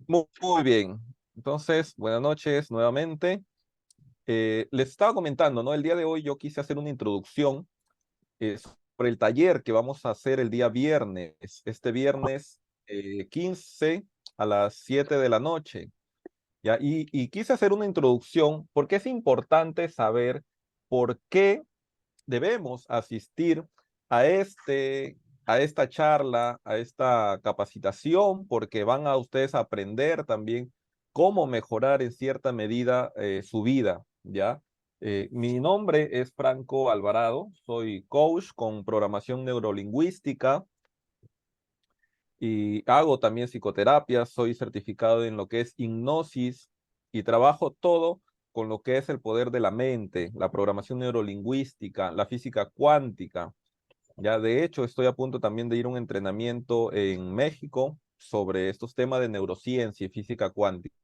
Muy bien. Entonces, buenas noches nuevamente. Les estaba comentando, ¿no? El día de hoy yo quise hacer una introducción sobre el taller que vamos a hacer el día viernes, este viernes 15 a las 7 de la noche. ¿Ya? Y quise hacer una introducción porque es importante saber por qué debemos asistir a a esta charla, a esta capacitación, porque van a ustedes a aprender también cómo mejorar en cierta medida su vida, ¿ya? Mi nombre es Franco Alvarado, soy coach con programación neurolingüística y hago también psicoterapia, soy certificado en lo que es hipnosis y trabajo todo con lo que es el poder de la mente, la programación neurolingüística, la física cuántica. Ya de hecho estoy a punto también de ir a un entrenamiento en México sobre estos temas de neurociencia y física cuántica.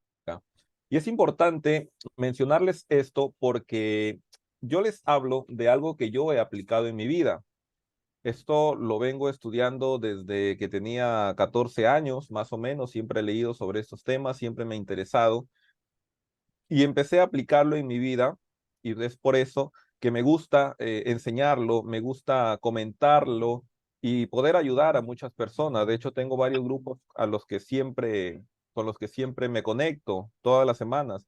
Y es importante mencionarles esto porque yo les hablo de algo que yo he aplicado en mi vida. Esto lo vengo estudiando desde que tenía 14 años, más o menos. Siempre he leído sobre estos temas, siempre me ha interesado y empecé a aplicarlo en mi vida y es por eso que me gusta enseñarlo, me gusta comentarlo y poder ayudar a muchas personas. De hecho, tengo varios grupos con los que siempre me conecto todas las semanas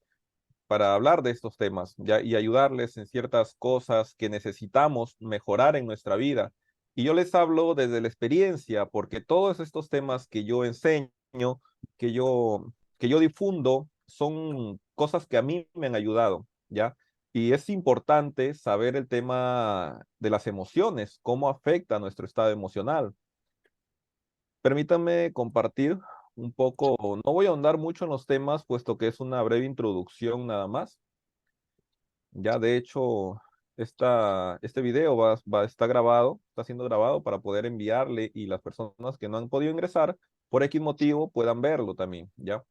para hablar de estos temas, ¿ya? Y ayudarles en ciertas cosas que necesitamos mejorar en nuestra vida. Y yo les hablo desde la experiencia, porque todos estos temas que yo enseño, que yo, que yo difundo, son cosas que a mí me han ayudado, ¿ya? Y es importante saber el tema de las emociones, cómo afecta nuestro estado emocional. Permítanme compartir un poco, no voy a ahondar mucho en los temas, puesto que es una breve introducción nada más. Ya de hecho, este video está grabado, está siendo grabado para poder enviarle y las personas que no han podido ingresar por X motivo puedan verlo también, ¿ya?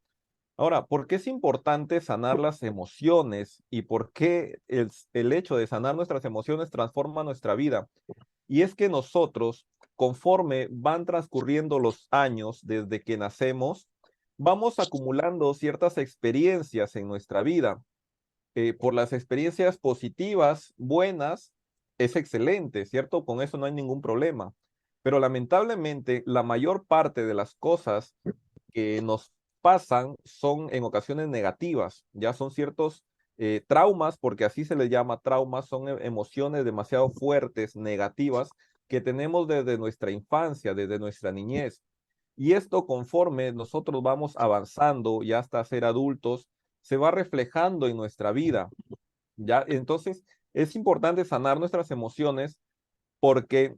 Ahora, ¿por qué es importante sanar las emociones y por qué el hecho de sanar nuestras emociones transforma nuestra vida? Y es que nosotros, conforme van transcurriendo los años desde que nacemos, vamos acumulando ciertas experiencias en nuestra vida por las experiencias positivas, buenas, es excelente, ¿cierto? Con eso no hay ningún problema. Pero lamentablemente, la mayor parte de las cosas que nos pasan son en ocasiones negativas, ya son ciertos traumas, porque así se les llama traumas, son emociones demasiado fuertes, negativas, que tenemos desde nuestra infancia, desde nuestra niñez. Y esto conforme nosotros vamos avanzando y hasta ser adultos, se va reflejando en nuestra vida. ¿Ya? Entonces, es importante sanar nuestras emociones porque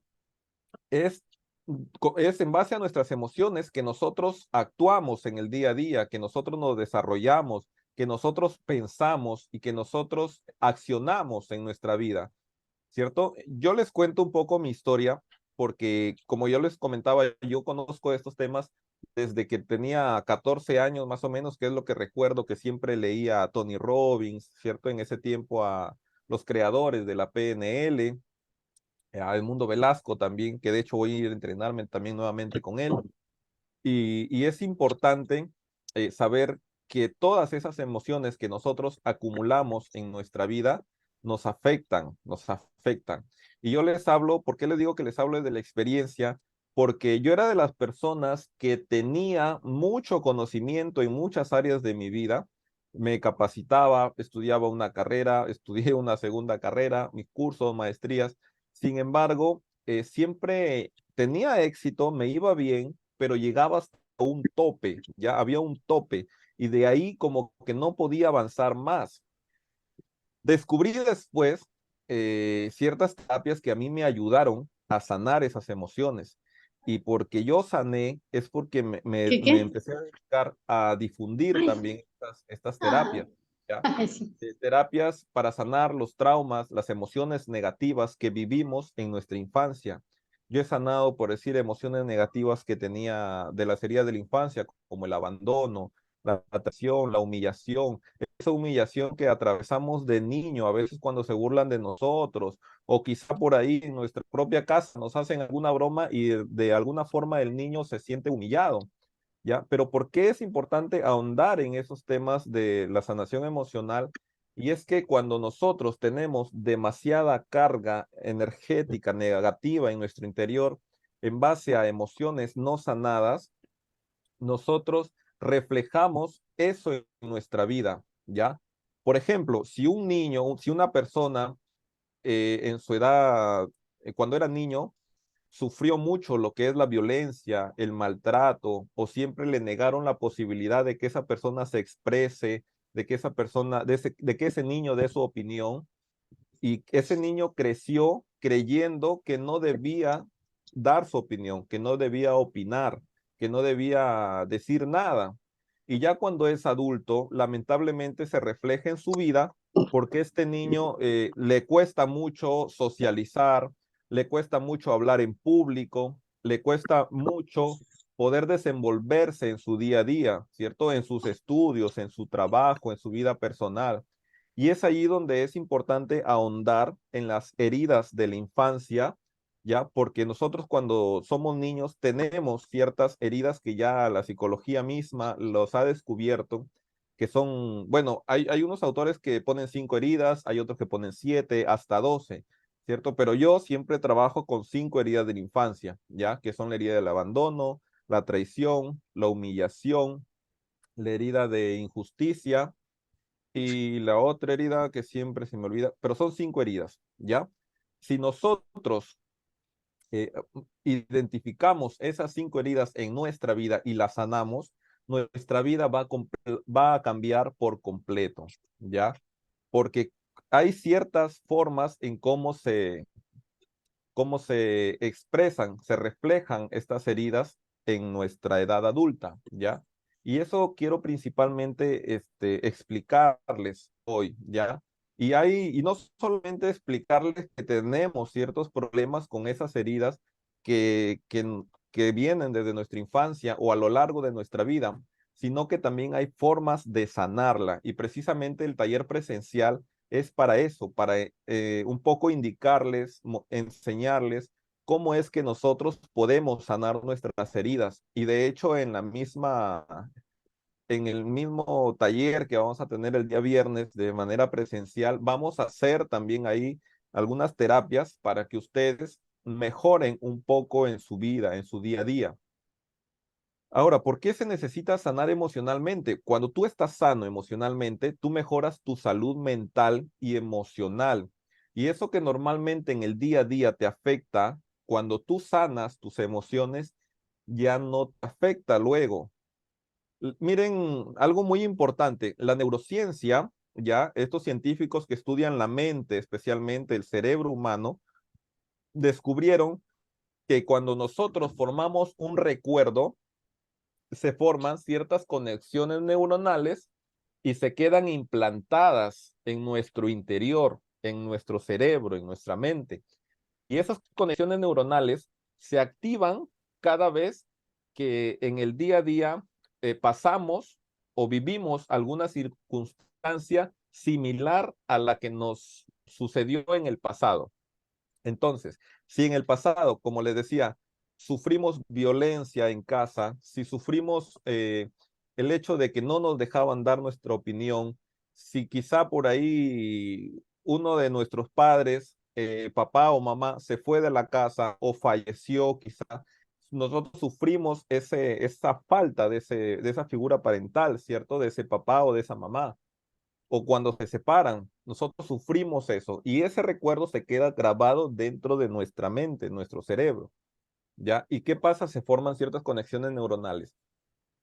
es, es en base a nuestras emociones que nosotros actuamos en el día a día, que nosotros nos desarrollamos, que nosotros pensamos y que nosotros accionamos en nuestra vida, ¿cierto? Yo les cuento un poco mi historia porque, como yo les comentaba, yo conozco estos temas desde que tenía 14 años más o menos, que es lo que recuerdo que siempre leía a Tony Robbins, ¿cierto? En ese tiempo a los creadores de la PNL, a Edmundo Velasco también, que de hecho voy a ir a entrenarme también nuevamente con él. Y es importante saber que todas esas emociones que nosotros acumulamos en nuestra vida nos afectan, nos afectan. Y yo les hablo, ¿por qué les digo que les hablo de la experiencia? Porque yo era de las personas que tenía mucho conocimiento en muchas áreas de mi vida. Me capacitaba, estudiaba una carrera, estudié una segunda carrera, mis cursos, maestrías. Sin embargo, siempre tenía éxito, me iba bien, pero llegaba hasta un tope, ya había un tope, y de ahí como que no podía avanzar más. Descubrí después ciertas terapias que a mí me ayudaron a sanar esas emociones. Y porque yo sané es porque ¿Qué me qué? empecé a dedicar a difundir Ay, también estas ah, terapias, ¿ya? ay, sí. Terapias para sanar los traumas, las emociones negativas que vivimos en nuestra infancia. Yo he sanado, por decir, emociones negativas que tenía de las heridas de la infancia, como el abandono, la atracción, la humillación, esa humillación que atravesamos de niño, a veces cuando se burlan de nosotros, o quizá por ahí en nuestra propia casa nos hacen alguna broma y de alguna forma el niño se siente humillado. ¿ya? Pero ¿por qué es importante ahondar en esos temas de la sanación emocional? Y es que cuando nosotros tenemos demasiada carga energética negativa en nuestro interior, en base a emociones no sanadas, nosotros reflejamos eso en nuestra vida, ¿ya? Por ejemplo, si un niño, si una persona en su edad, cuando era niño, sufrió mucho lo que es la violencia, el maltrato, o siempre le negaron la posibilidad de que esa persona se exprese, de que esa persona, de que ese niño dé su opinión, y ese niño creció creyendo que no debía dar su opinión, que no debía opinar, que no debía decir nada. Y ya cuando es adulto, lamentablemente se refleja en su vida porque este niño le cuesta mucho socializar, le cuesta mucho hablar en público, le cuesta mucho poder desenvolverse en su día a día, ¿cierto? En sus estudios, en su trabajo, en su vida personal. Y es allí donde es importante ahondar en las heridas de la infancia, ¿ya? Porque nosotros cuando somos niños tenemos ciertas heridas que ya la psicología misma los ha descubierto, que son, bueno, hay unos autores que ponen 5 heridas, hay otros que ponen 7, hasta 12, ¿cierto? Pero yo siempre trabajo con 5 heridas de la infancia, ¿ya? Que son la herida del abandono, la traición, la humillación, la herida de injusticia y la otra herida que siempre se me olvida, pero son 5 heridas, ¿ya? Si nosotros eh, identificamos esas 5 heridas en nuestra vida y las sanamos, nuestra vida va a cambiar por completo, ¿ya? Porque hay ciertas formas en cómo se expresan, se reflejan estas heridas en nuestra edad adulta, ¿ya? Y eso quiero principalmente explicarles hoy, ¿ya? Y no solamente explicarles que tenemos ciertos problemas con esas heridas que vienen desde nuestra infancia o a lo largo de nuestra vida, sino que también hay formas de sanarla. Y precisamente el taller presencial es para eso, para un poco indicarles, enseñarles cómo es que nosotros podemos sanar nuestras heridas. Y de hecho, en el mismo taller que vamos a tener el día viernes de manera presencial, vamos a hacer también ahí algunas terapias para que ustedes mejoren un poco en su vida, en su día a día. Ahora, ¿por qué se necesita sanar emocionalmente? Cuando tú estás sano emocionalmente, tú mejoras tu salud mental y emocional. Y eso que normalmente en el día a día te afecta, cuando tú sanas tus emociones, ya no te afecta luego. Miren, algo muy importante, la neurociencia, ya, estos científicos que estudian la mente, especialmente el cerebro humano, descubrieron que cuando nosotros formamos un recuerdo, se forman ciertas conexiones neuronales y se quedan implantadas en nuestro interior, en nuestro cerebro, en nuestra mente. Y esas conexiones neuronales se activan cada vez que en el día a día pasamos o vivimos alguna circunstancia similar a la que nos sucedió en el pasado. Entonces, si en el pasado, como les decía, sufrimos violencia en casa, si sufrimos el hecho de que no nos dejaban dar nuestra opinión, si quizá por ahí uno de nuestros padres, papá o mamá, se fue de la casa o falleció, quizá nosotros sufrimos esa falta de esa figura parental, ¿cierto? De ese papá o de esa mamá o cuando se separan, nosotros sufrimos eso y ese recuerdo se queda grabado dentro de nuestra mente, nuestro cerebro, ¿ya? ¿Y qué pasa? Se forman ciertas conexiones neuronales.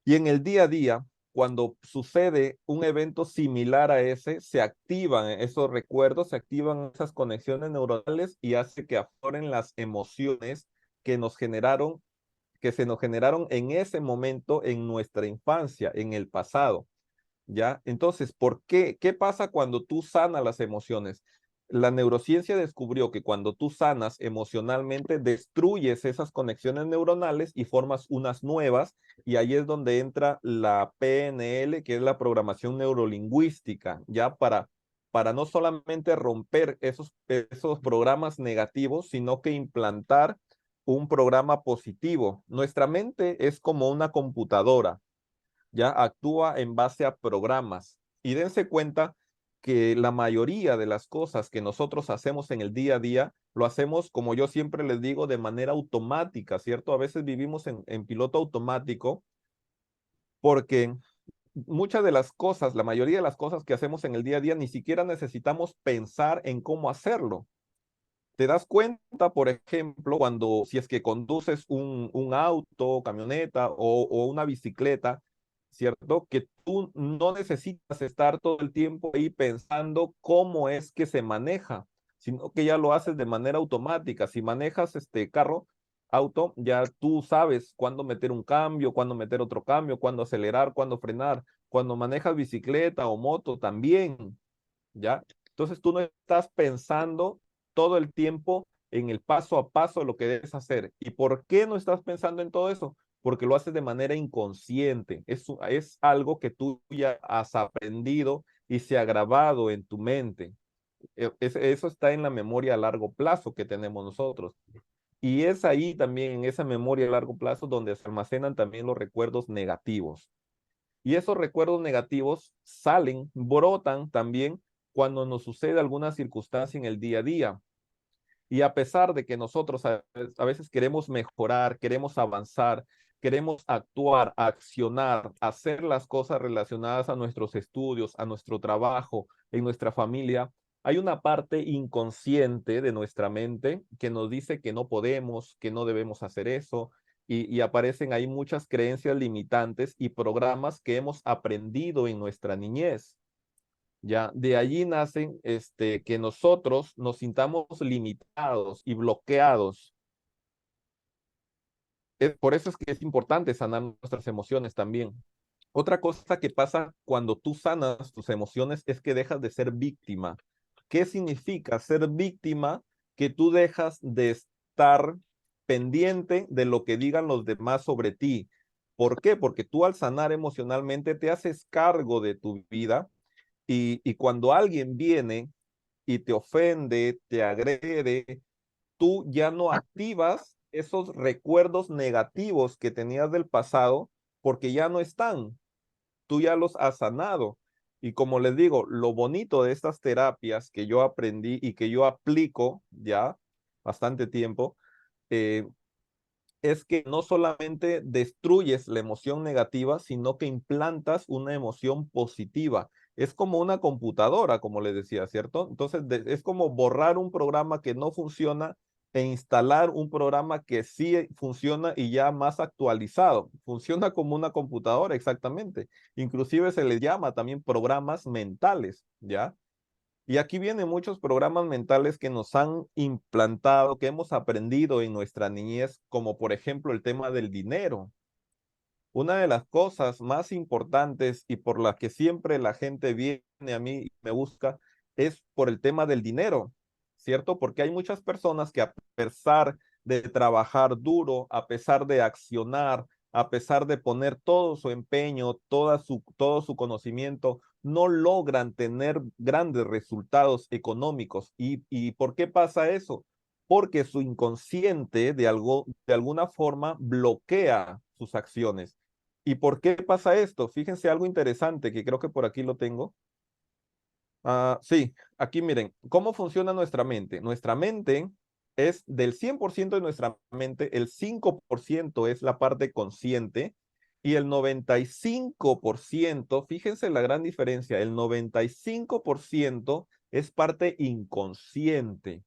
Y en el día a día, cuando sucede un evento similar a ese, se activan esos recuerdos, se activan esas conexiones neuronales y hace que afloren las emociones que nos generaron, que se nos generaron en ese momento en nuestra infancia, en el pasado. ¿Ya? Entonces, ¿por qué? ¿Qué pasa cuando tú sanas las emociones? La neurociencia descubrió que cuando tú sanas emocionalmente, destruyes esas conexiones neuronales y formas unas nuevas, y ahí es donde entra la PNL, que es la programación neurolingüística, ya para no solamente romper esos programas negativos, sino que implantar un programa positivo. Nuestra mente es como una computadora, ya actúa en base a programas. Y dense cuenta que la mayoría de las cosas que nosotros hacemos en el día a día, lo hacemos, como yo siempre les digo, de manera automática, ¿cierto? A veces vivimos en piloto automático porque muchas de las cosas, la mayoría de las cosas que hacemos en el día a día, ni siquiera necesitamos pensar en cómo hacerlo. Te das cuenta, por ejemplo, cuando si es que conduces un auto, camioneta o una bicicleta, ¿cierto? Que tú no necesitas estar todo el tiempo ahí pensando cómo es que se maneja, sino que ya lo haces de manera automática. Si manejas este carro, auto, ya tú sabes cuándo meter un cambio, cuándo meter otro cambio, cuándo acelerar, cuándo frenar. Cuando manejas bicicleta o moto también, ¿ya? Entonces tú no estás pensando todo el tiempo en el paso a paso de lo que debes hacer. ¿Y por qué no estás pensando en todo eso? Porque lo haces de manera inconsciente. Es algo que tú ya has aprendido y se ha grabado en tu mente. Eso está en la memoria a largo plazo que tenemos nosotros. Y es ahí también, en esa memoria a largo plazo, donde se almacenan también los recuerdos negativos. Y esos recuerdos negativos salen, brotan también cuando nos sucede alguna circunstancia en el día a día. Y a pesar de que nosotros a veces queremos mejorar, queremos avanzar, queremos actuar, accionar, hacer las cosas relacionadas a nuestros estudios, a nuestro trabajo, en nuestra familia, hay una parte inconsciente de nuestra mente que nos dice que no podemos, que no debemos hacer eso, y aparecen ahí muchas creencias limitantes y programas que hemos aprendido en nuestra niñez. Ya, de allí nacen que nosotros nos sintamos limitados y bloqueados. Por eso es que es importante sanar nuestras emociones también. Otra cosa que pasa cuando tú sanas tus emociones es que dejas de ser víctima. ¿Qué significa ser víctima? Que tú dejas de estar pendiente de lo que digan los demás sobre ti. ¿Por qué? Porque tú al sanar emocionalmente te haces cargo de tu vida y cuando alguien viene y te ofende, te agrede, tú ya no activas esos recuerdos negativos que tenías del pasado porque ya no están, tú ya los has sanado. Y como les digo, lo bonito de estas terapias que yo aprendí y que yo aplico ya bastante tiempo, eh, es que no solamente destruyes la emoción negativa, sino que implantas una emoción positiva. Es como una computadora, como les decía, ¿cierto? Entonces, es como borrar un programa que no funciona e instalar un programa que sí funciona y ya más actualizado. Funciona como una computadora, exactamente. Inclusive se les llama también programas mentales, ¿ya? Y aquí vienen muchos programas mentales que nos han implantado, que hemos aprendido en nuestra niñez, como por ejemplo el tema del dinero. Una de las cosas más importantes y por las que siempre la gente viene a mí y me busca es por el tema del dinero, ¿cierto? Porque hay muchas personas que a pesar de trabajar duro, a pesar de accionar, a pesar de poner todo su empeño, todo su conocimiento, no logran tener grandes resultados económicos. ¿Y por qué pasa eso? Porque su inconsciente de alguna forma bloquea sus acciones. ¿Y por qué pasa esto? Fíjense algo interesante que creo que por aquí lo tengo. Sí, aquí miren, ¿cómo funciona nuestra mente? Nuestra mente es del 100% de nuestra mente, el 5% es la parte consciente y el 95%, fíjense la gran diferencia, el 95% es parte inconsciente.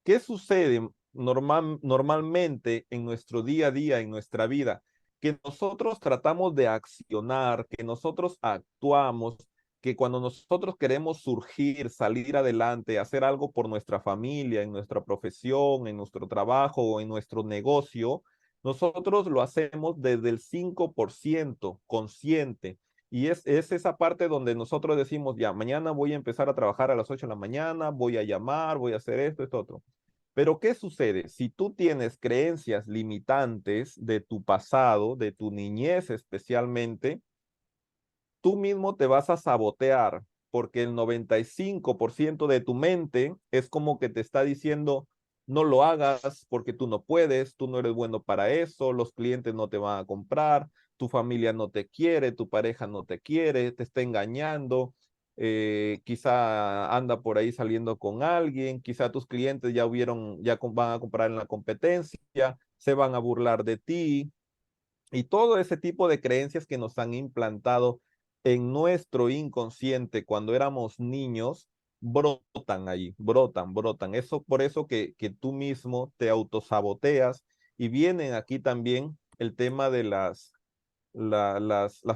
¿Qué sucede normalmente en nuestro día a día, en nuestra vida? Que nosotros tratamos de accionar, que nosotros actuamos, que cuando nosotros queremos surgir, salir adelante, hacer algo por nuestra familia, en nuestra profesión, en nuestro trabajo o en nuestro negocio, nosotros lo hacemos desde el 5% consciente. Y es esa parte donde nosotros decimos, ya, mañana voy a empezar a trabajar a las 8 de la mañana, voy a llamar, voy a hacer esto, esto, otro. Pero ¿qué sucede? Si tú tienes creencias limitantes de tu pasado, de tu niñez especialmente, tú mismo te vas a sabotear porque el 95% de tu mente es como que te está diciendo, no lo hagas porque tú no puedes, tú no eres bueno para eso, los clientes no te van a comprar, tu familia no te quiere, tu pareja no te quiere, te está engañando, quizá anda por ahí saliendo con alguien, quizá tus clientes ya hubieron, van a comprar en la competencia, se van a burlar de ti, y todo ese tipo de creencias que nos han implantado en nuestro inconsciente cuando éramos niños, brotan allí, brotan. Eso por eso que tú mismo te autosaboteas y vienen aquí también el tema de la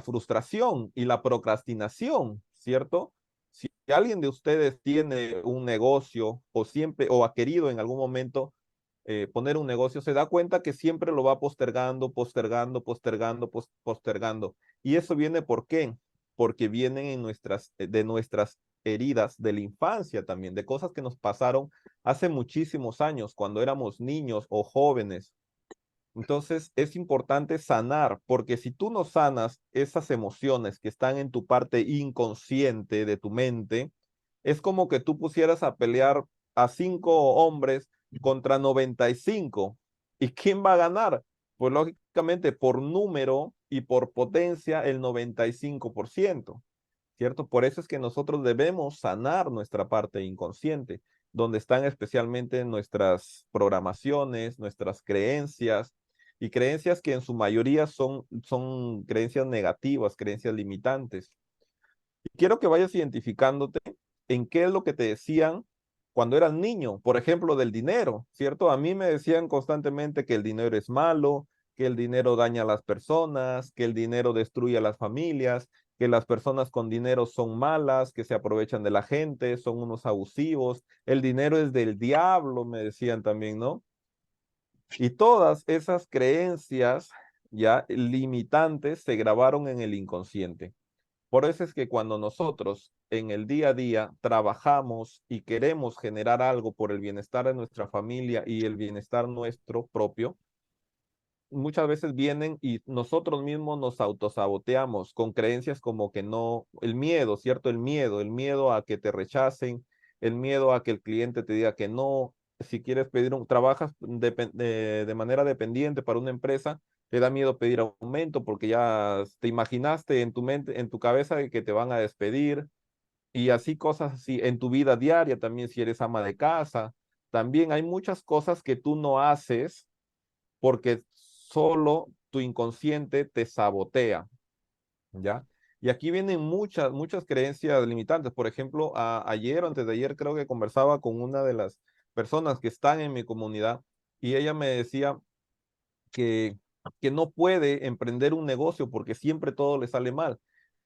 frustración y la procrastinación, ¿cierto? Si alguien de ustedes tiene un negocio o siempre o ha querido en algún momento poner un negocio, se da cuenta que siempre lo va postergando. Y eso viene ¿por qué? Porque vienen de nuestras heridas de la infancia también, de cosas que nos pasaron hace muchísimos años, cuando éramos niños o jóvenes. Entonces es importante sanar, porque si tú no sanas esas emociones que están en tu parte inconsciente de tu mente, es como que tú pusieras a pelear a 5 hombres contra 95. ¿Y quién va a ganar? Pues lógicamente por número y por potencia el 95%, ¿cierto? Por eso es que nosotros debemos sanar nuestra parte inconsciente, donde están especialmente nuestras programaciones, nuestras creencias, y creencias que en su mayoría son creencias negativas, creencias limitantes. Y quiero que vayas identificándote en qué es lo que te decían cuando eras niño, por ejemplo, del dinero, ¿cierto? A mí me decían constantemente que el dinero es malo, que el dinero daña a las personas, que el dinero destruye a las familias, que las personas con dinero son malas, que se aprovechan de la gente, son unos abusivos, el dinero es del diablo, me decían también, ¿no? Y todas esas creencias ya limitantes se grabaron en el inconsciente. Por eso es que cuando nosotros en el día a día trabajamos y queremos generar algo por el bienestar de nuestra familia y el bienestar nuestro propio, muchas veces vienen y nosotros mismos nos autosaboteamos con creencias como que no, el miedo, ¿cierto? El miedo a que te rechacen, el miedo a que el cliente te diga que no. Si quieres pedir trabajas de manera dependiente para una empresa, te da miedo pedir aumento porque ya te imaginaste en tu mente, en tu cabeza de que te van a despedir, y así cosas así en tu vida diaria también. Si eres ama de casa, también hay muchas cosas que tú no haces porque solo tu inconsciente te sabotea, ¿ya? Y aquí vienen muchas creencias limitantes. Por ejemplo, ayer o antes de ayer creo que conversaba con una de las personas que están en mi comunidad, y ella me decía que, que no puede emprender un negocio porque siempre todo le sale mal.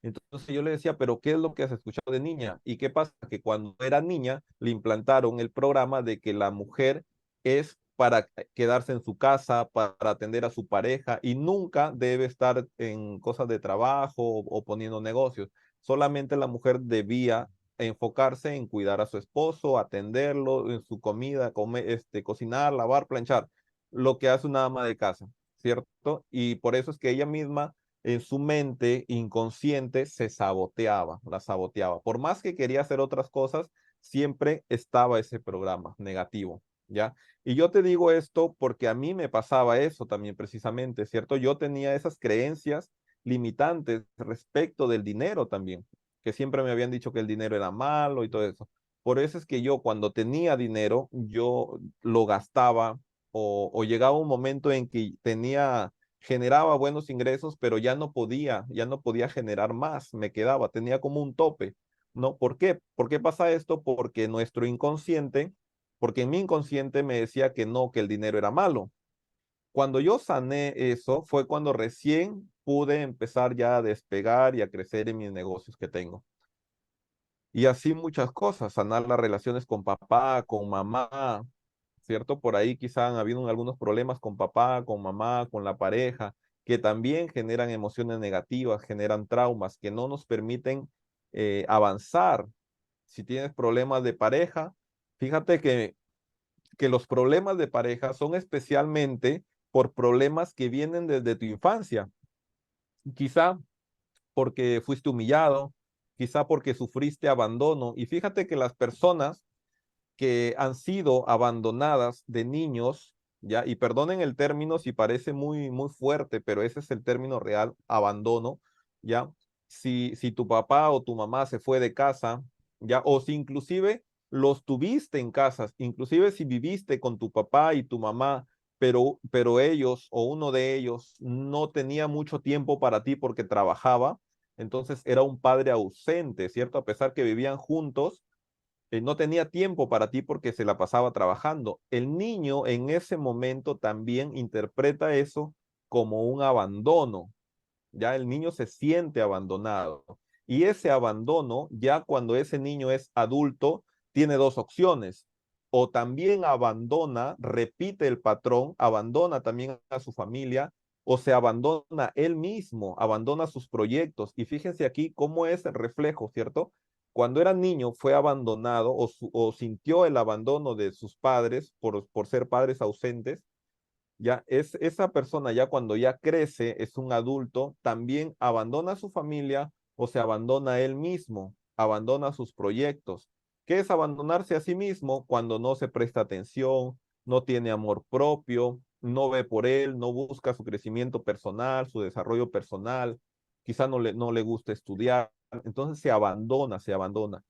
Entonces yo le decía, pero ¿qué es lo que has escuchado de niña? ¿Y qué pasa? Que cuando era niña le implantaron el programa de que la mujer es para quedarse en su casa, para atender a su pareja, y nunca debe estar en cosas de trabajo o poniendo negocios. Solamente la mujer debía enfocarse en cuidar a su esposo, atenderlo, en su comida, cocinar, lavar, planchar, lo que hace una ama de casa, ¿cierto? Y por eso es que ella misma en su mente inconsciente se saboteaba, la saboteaba. Por más que quería hacer otras cosas, siempre estaba ese programa negativo, ¿ya? Y yo te digo esto porque a mí me pasaba eso también precisamente, ¿cierto? Yo tenía esas creencias limitantes respecto del dinero también, que siempre me habían dicho que el dinero era malo y todo eso. Por eso es que yo cuando tenía dinero, yo lo gastaba, o llegaba un momento en que generaba buenos ingresos, pero ya no podía generar más, me quedaba, tenía como un tope, ¿no? ¿Por qué? ¿Por qué pasa esto? Porque en mi inconsciente me decía que no, que el dinero era malo. Cuando yo sané eso, fue cuando recién pude empezar ya a despegar y a crecer en mis negocios que tengo. Y así muchas cosas, sanar las relaciones con papá, con mamá, ¿cierto? Por ahí quizá han habido algunos problemas con papá, con mamá, con la pareja, que también generan emociones negativas, generan traumas que no nos permiten avanzar. Si tienes problemas de pareja, fíjate que los problemas de pareja son especialmente por problemas que vienen desde tu infancia. Quizá porque fuiste humillado, quizá porque sufriste abandono. Y fíjate que las personas que han sido abandonadas de niños, ¿ya? Y perdonen el término si parece muy, muy fuerte, pero ese es el término real, abandono, ¿ya? Si tu papá o tu mamá se fue de casa, ¿ya? O si inclusive los tuviste en casa, inclusive si viviste con tu papá y tu mamá, pero ellos o uno de ellos no tenía mucho tiempo para ti porque trabajaba, entonces era un padre ausente, ¿cierto? A pesar que vivían juntos, no tenía tiempo para ti porque se la pasaba trabajando. El niño en ese momento también interpreta eso como un abandono. Ya el niño se siente abandonado. Y ese abandono, ya cuando ese niño es adulto, tiene dos opciones. O también abandona, repite el patrón, abandona también a su familia, o se abandona él mismo, abandona sus proyectos. Y fíjense aquí cómo es el reflejo, ¿cierto? Cuando era niño fue abandonado o sintió el abandono de sus padres por ser padres ausentes, ya es esa persona ya cuando ya crece, es un adulto, también abandona a su familia o se abandona a él mismo, abandona sus proyectos. ¿Qué es abandonarse a sí mismo? Cuando no se presta atención, no tiene amor propio, no ve por él, no busca su crecimiento personal, su desarrollo personal, quizá no le gusta estudiar, entonces se abandona, se abandona.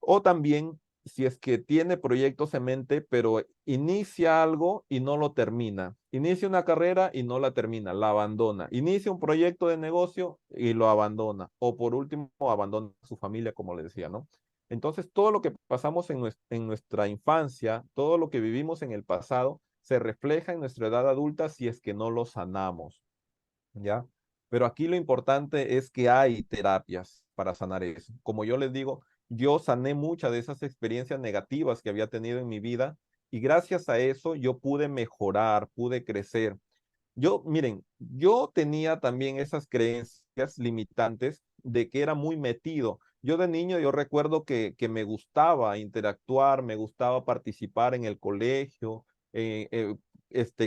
O también, si es que tiene proyectos en mente, pero inicia algo y no lo termina. Inicia una carrera y no la termina, la abandona. Inicia un proyecto de negocio y lo abandona. O por último, abandona a su familia, como le decía, ¿no? Entonces, todo lo que pasamos en nuestra infancia, todo lo que vivimos en el pasado, se refleja en nuestra edad adulta si es que no lo sanamos. ¿Ya? Pero aquí lo importante es que hay terapias para sanar eso. Como yo les digo, yo sané muchas de esas experiencias negativas que había tenido en mi vida y gracias a eso yo pude mejorar, pude crecer. Yo, miren, yo tenía también esas creencias limitantes de que era muy metido. Yo de niño, yo recuerdo que me gustaba interactuar, me gustaba participar en el colegio,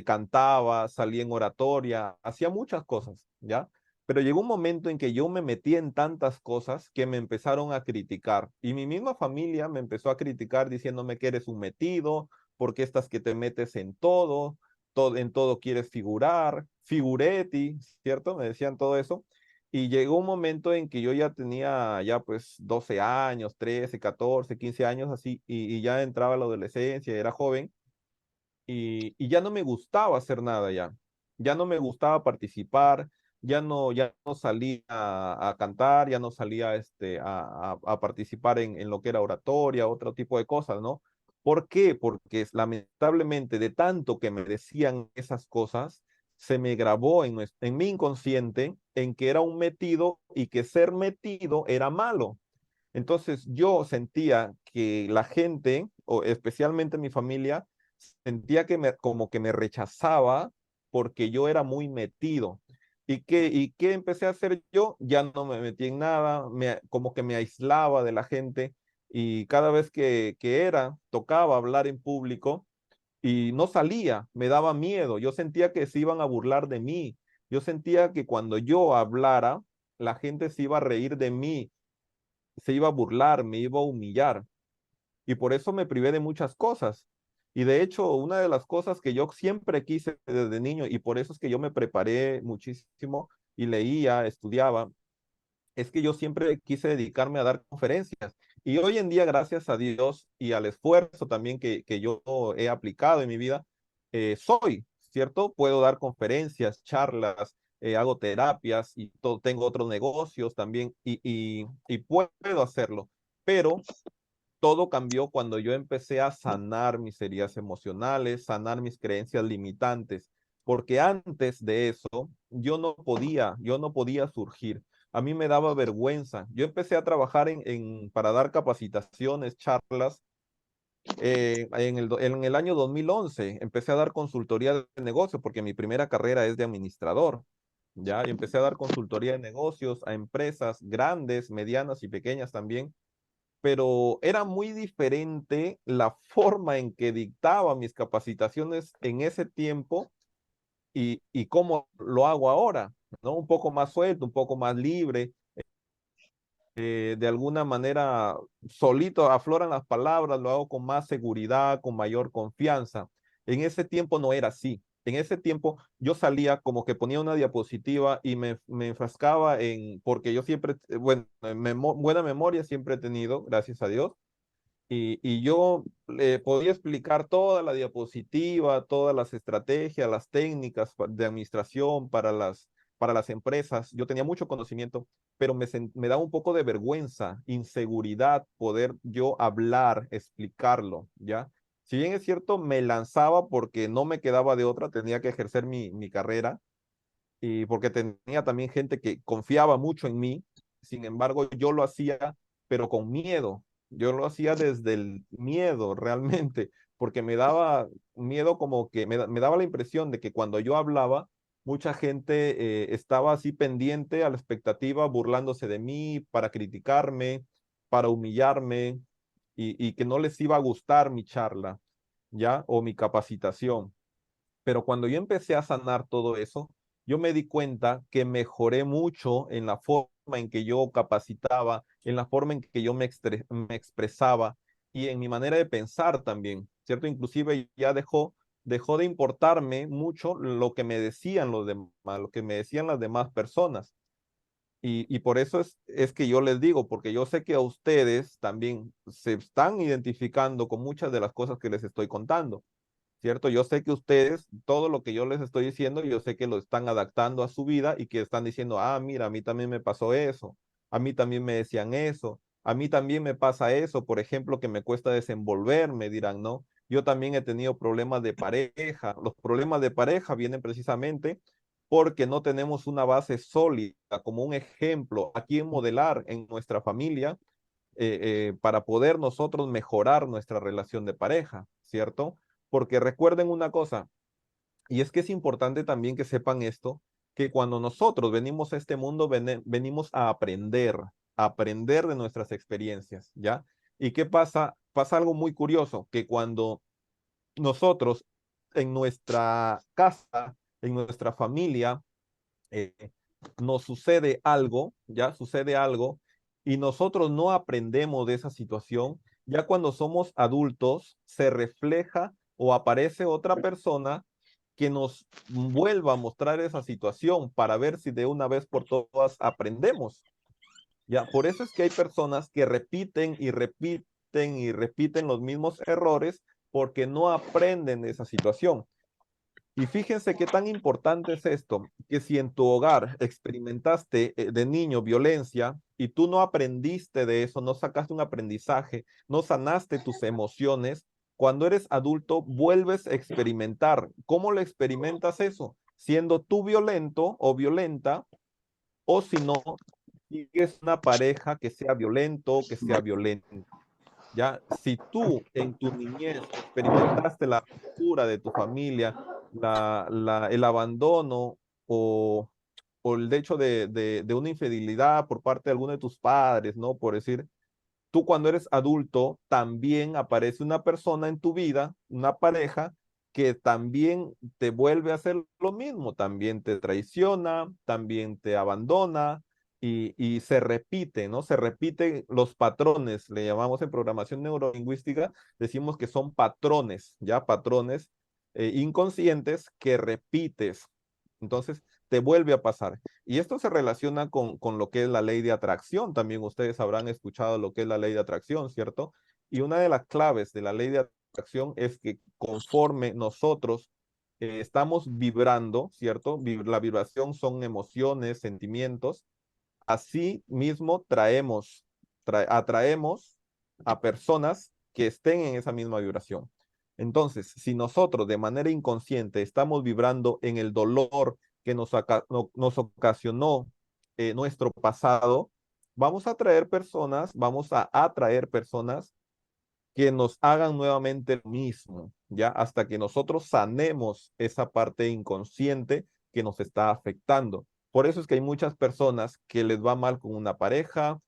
cantaba, salía en oratoria, hacía muchas cosas, ¿ya? Pero llegó un momento en que yo me metí en tantas cosas que me empezaron a criticar y mi misma familia me empezó a criticar diciéndome que eres un metido, porque estás que te metes en todo quieres figurar, figuretti, ¿cierto? Me decían todo eso. Y llegó un momento en que yo ya tenía ya pues 12 años, 13, 14, 15 años así, y ya entraba la adolescencia, era joven, y ya no me gustaba hacer nada ya. Ya no me gustaba participar, ya no salía a cantar, ya no salía a participar en lo que era oratoria, otro tipo de cosas, ¿no? ¿Por qué? Porque lamentablemente de tanto que me decían esas cosas, se me grabó en mi inconsciente en que era un metido y que ser metido era malo. Entonces yo sentía que la gente, o especialmente mi familia, sentía como que me rechazaba porque yo era muy metido. ¿Y qué empecé a hacer yo? Ya no me metí en nada, como que me aislaba de la gente y cada vez tocaba hablar en público y no salía, me daba miedo, yo sentía que se iban a burlar de mí, yo sentía que cuando yo hablara, la gente se iba a reír de mí, se iba a burlar, me iba a humillar y por eso me privé de muchas cosas. Y de hecho, una de las cosas que yo siempre quise desde niño, y por eso es que yo me preparé muchísimo y leía, estudiaba, es que yo siempre quise dedicarme a dar conferencias. Y hoy en día, gracias a Dios y al esfuerzo también que yo he aplicado en mi vida, ¿cierto? Puedo dar conferencias, charlas, hago terapias y tengo otros negocios también y puedo hacerlo. Pero todo cambió cuando yo empecé a sanar mis heridas emocionales, sanar mis creencias limitantes, porque antes de eso yo no podía surgir. A mí me daba vergüenza. Yo empecé a trabajar para dar capacitaciones, charlas, en el año 2011. Empecé a dar consultoría de negocio porque mi primera carrera es de administrador. Ya, y empecé a dar consultoría de negocios a empresas grandes, medianas y pequeñas también, pero era muy diferente la forma en que dictaba mis capacitaciones en ese tiempo y cómo lo hago ahora, ¿no? Un poco más suelto, un poco más libre. de alguna manera solito afloran las palabras, lo hago con más seguridad, con mayor confianza. En ese tiempo no era así. En ese tiempo yo salía como que ponía una diapositiva y me enfrascaba en, porque yo siempre, bueno, buena memoria siempre he tenido, gracias a Dios, y yo le podía explicar toda la diapositiva, todas las estrategias, las técnicas de administración para las empresas. Yo tenía mucho conocimiento, pero me daba un poco de vergüenza, inseguridad poder yo hablar, explicarlo, ¿ya? Si bien es cierto, me lanzaba porque no me quedaba de otra, tenía que ejercer mi carrera y porque tenía también gente que confiaba mucho en mí. Sin embargo, yo lo hacía, pero con miedo. Yo lo hacía desde el miedo realmente, porque me daba miedo como que me daba la impresión de que cuando yo hablaba, mucha gente estaba así pendiente a la expectativa, burlándose de mí, para criticarme, para humillarme y que no les iba a gustar mi charla, ¿ya? O mi capacitación. Pero cuando yo empecé a sanar todo eso, yo me di cuenta que mejoré mucho en la forma en que yo capacitaba, en la forma en que yo me expresaba y en mi manera de pensar también, ¿cierto? Inclusive ya dejó de importarme mucho lo que me decían los demás, lo que me decían las demás personas. Y por eso es que yo les digo, porque yo sé que a ustedes también se están identificando con muchas de las cosas que les estoy contando. ¿Cierto? Yo sé que ustedes, todo lo que yo les estoy diciendo, yo sé que lo están adaptando a su vida y que están diciendo, ah, mira, a mí también me pasó eso, a mí también me decían eso, a mí también me pasa eso, por ejemplo, que me cuesta desenvolverme, dirán, ¿no? Yo también he tenido problemas de pareja. Los problemas de pareja vienen precisamente porque no tenemos una base sólida, como un ejemplo a quien modelar en nuestra familia para poder nosotros mejorar nuestra relación de pareja, ¿cierto? Porque recuerden una cosa, y es que es importante también que sepan esto, que cuando nosotros venimos a este mundo, venimos a aprender de nuestras experiencias, ¿ya? ¿Y qué pasa? Pasa algo muy curioso, que cuando nosotros en nuestra casa, en nuestra familia, eh, nos sucede algo, ya sucede algo, y nosotros no aprendemos de esa situación, ya cuando somos adultos se refleja o aparece otra persona que nos vuelva a mostrar esa situación para ver si de una vez por todas aprendemos. Ya, por eso es que hay personas que repiten y repiten y repiten los mismos errores porque no aprenden de esa situación. Y fíjense qué tan importante es esto, que si en tu hogar experimentaste de niño violencia y tú no aprendiste de eso, no sacaste un aprendizaje, no sanaste tus emociones, cuando eres adulto vuelves a experimentar. ¿Cómo lo experimentas eso? Siendo tú violento o violenta, o si no, sigues una pareja que sea violento, que sea violenta. Ya, si tú en tu niñez experimentaste la ruptura de tu familia, el abandono o, o el hecho de una infidelidad por parte de alguno de tus padres, ¿no? Por decir, tú cuando eres adulto también aparece una persona en tu vida, una pareja, que también te vuelve a hacer lo mismo, también te traiciona, también te abandona y se repite, ¿no? Se repiten los patrones, le llamamos en programación neurolingüística, decimos que son patrones, ¿ya? Patrones inconscientes que repites. Entonces, te vuelve a pasar. Y esto se relaciona con lo que es la ley de atracción. También ustedes habrán escuchado lo que es la ley de atracción, ¿cierto? Y una de las claves de la ley de atracción es que conforme nosotros estamos vibrando, ¿cierto? La vibración son emociones, sentimientos. Así mismo atraemos a personas que estén en esa misma vibración. Entonces, si nosotros de manera inconsciente estamos vibrando en el dolor que nos ocasionó nuestro pasado, vamos a atraer personas que nos hagan nuevamente lo mismo, ya hasta que nosotros sanemos esa parte inconsciente que nos está afectando. Por eso es que hay muchas personas que les va mal con una pareja,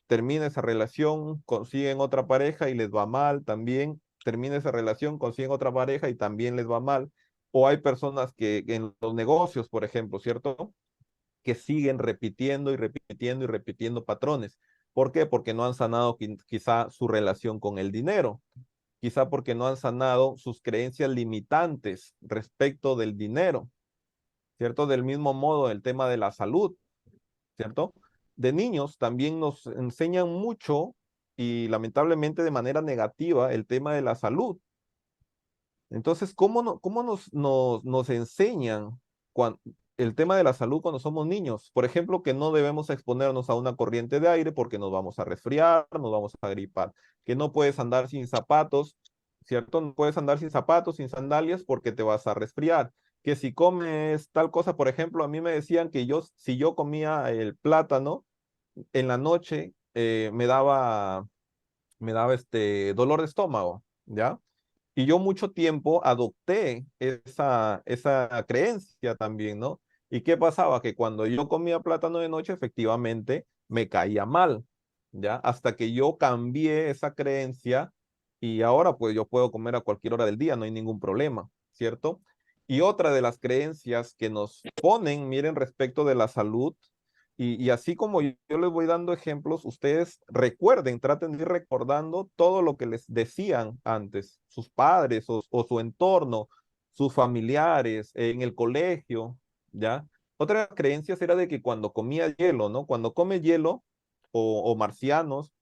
termina esa relación, consiguen otra pareja y les va mal también, termina esa relación, consiguen otra pareja y también les va mal. O hay personas que en los negocios, por ejemplo, ¿cierto? que siguen repitiendo y repitiendo y repitiendo patrones. ¿Por qué? Porque no han sanado quizá su relación con el dinero, quizá porque no han sanado sus creencias limitantes respecto del dinero, ¿cierto? Del mismo modo, el tema de la salud, ¿cierto? De niños también nos enseñan mucho y lamentablemente de manera negativa el tema de la salud. Entonces, ¿cómo, no, cómo nos enseñan el tema de la salud cuando somos niños? Por ejemplo, que no debemos exponernos a una corriente de aire porque nos vamos a resfriar, nos vamos a gripar, que no puedes andar sin zapatos, ¿cierto? No puedes andar sin zapatos, sin sandalias porque te vas a resfriar. Que si comes tal cosa, por ejemplo, a mí me decían que si yo comía el plátano en la noche, me daba dolor de estómago, ¿ya? Y yo mucho tiempo adopté esa creencia también, ¿no? ¿Y qué pasaba? Que cuando yo comía plátano de noche, efectivamente me caía mal, ¿ya? Hasta que yo cambié esa creencia y ahora pues yo puedo comer a cualquier hora del día, no hay ningún problema, ¿cierto? Y otra de las creencias que nos ponen, miren, respecto de la salud, y así como yo les voy dando ejemplos, ustedes recuerden, traten de ir recordando todo lo que les decían antes, sus padres o su entorno, sus familiares, en el colegio, ¿ya? Otra de las creencias era de que cuando comía hielo, ¿no? Cuando come hielo o marcianos,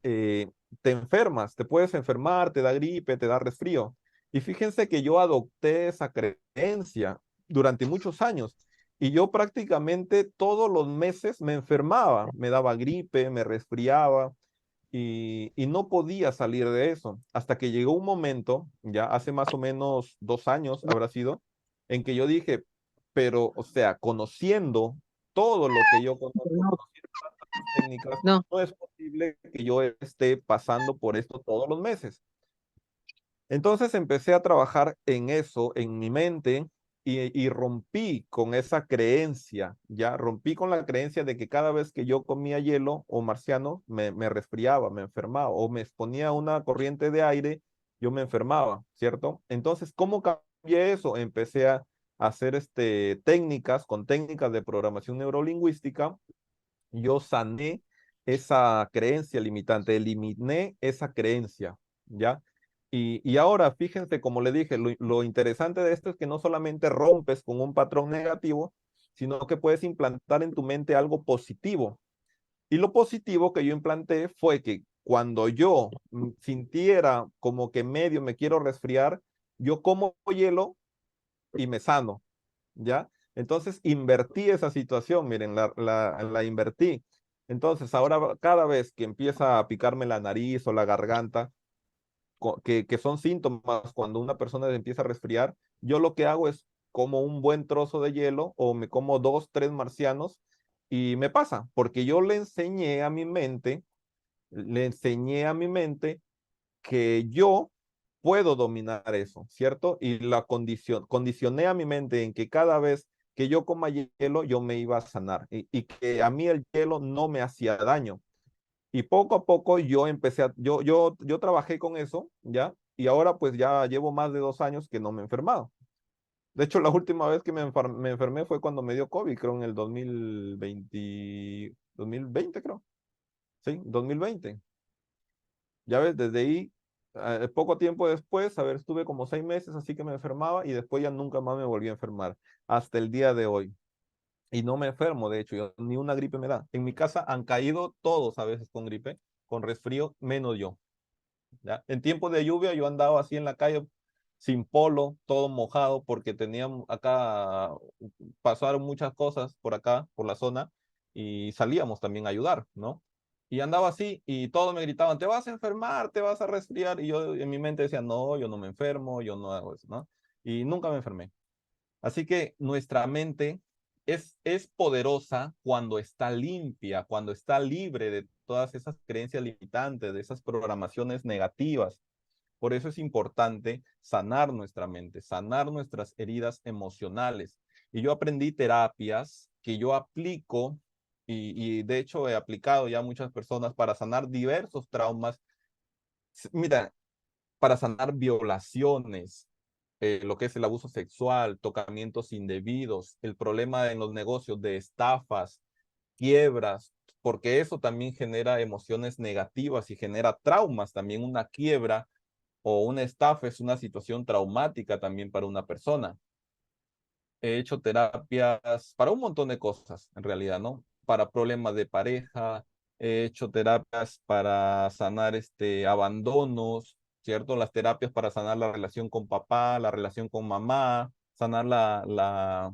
eh, te enfermas, te puedes enfermar, te da gripe, te da resfrío. Y fíjense que yo adopté esa creencia durante muchos años y yo prácticamente todos los meses me enfermaba, me daba gripe, me resfriaba y no podía salir de eso hasta que llegó un momento, ya hace más o menos 2 años habrá sido, en que yo dije, pero, o sea, conociendo todo lo que yo conozco, No, conociendo tantas técnicas, no. no es posible que yo esté pasando por esto todos los meses. Entonces empecé a trabajar en eso, en mi mente, y rompí con esa creencia, ya rompí con la creencia de que cada vez que yo comía hielo o marciano, me resfriaba, me enfermaba, o me exponía a una corriente de aire, yo me enfermaba, ¿cierto? Entonces, ¿cómo cambié eso? Empecé a hacer con técnicas de programación neurolingüística, yo sané esa creencia limitante, eliminé esa creencia, ¿ya? Y ahora, fíjense, como le dije, lo interesante de esto es que no solamente rompes con un patrón negativo, sino que puedes implantar en tu mente algo positivo. Y lo positivo que yo implanté fue que cuando yo sintiera como que medio me quiero resfriar, yo como hielo y me sano, ¿ya? Entonces invertí esa situación, miren, la invertí. Entonces ahora cada vez que empieza a picarme la nariz o la garganta, que son síntomas cuando una persona empieza a resfriar, yo lo que hago es como un buen trozo de hielo o me como 2, 3 marcianos y me pasa, porque yo le enseñé a mi mente que yo puedo dominar eso, ¿cierto? Y condicioné a mi mente en que cada vez que yo coma hielo, yo me iba a sanar y que a mí el hielo no me hacía daño. Y poco a poco yo trabajé con eso, ¿ya? Y ahora pues ya llevo más de 2 años que no me he enfermado. De hecho, la última vez que me enfermé fue cuando me dio COVID, creo en el 2020, creo. Sí, 2020. Ya ves, desde ahí, poco tiempo después, a ver, estuve como 6 meses, así que me enfermaba y después ya nunca más me volví a enfermar, hasta el día de hoy. Y no me enfermo, de hecho, ni una gripe me da. En mi casa han caído todos a veces con gripe, con resfrío, menos yo. ¿Ya? En tiempos de lluvia yo andaba así en la calle sin polo, todo mojado, porque teníamos acá, pasaron muchas cosas por acá, por la zona, y salíamos también a ayudar, ¿no? Y andaba así y todos me gritaban, te vas a enfermar, te vas a resfriar, y yo en mi mente decía, no, yo no me enfermo, yo no hago eso, ¿no? Y nunca me enfermé. Así que nuestra mente es poderosa cuando está limpia, cuando está libre de todas esas creencias limitantes, de esas programaciones negativas. Por eso es importante sanar nuestra mente, sanar nuestras heridas emocionales. Y yo aprendí terapias que yo aplico y de hecho he aplicado ya a muchas personas para sanar diversos traumas. Mira, para sanar violaciones, lo que es el abuso sexual, tocamientos indebidos, el problema en los negocios de estafas, quiebras, porque eso también genera emociones negativas y genera traumas. También una quiebra o una estafa es una situación traumática también para una persona. He hecho terapias para un montón de cosas, en realidad, ¿no? Para problemas de pareja, he hecho terapias para sanar abandonos, ¿cierto? Las terapias para sanar la relación con papá, la relación con mamá, sanar la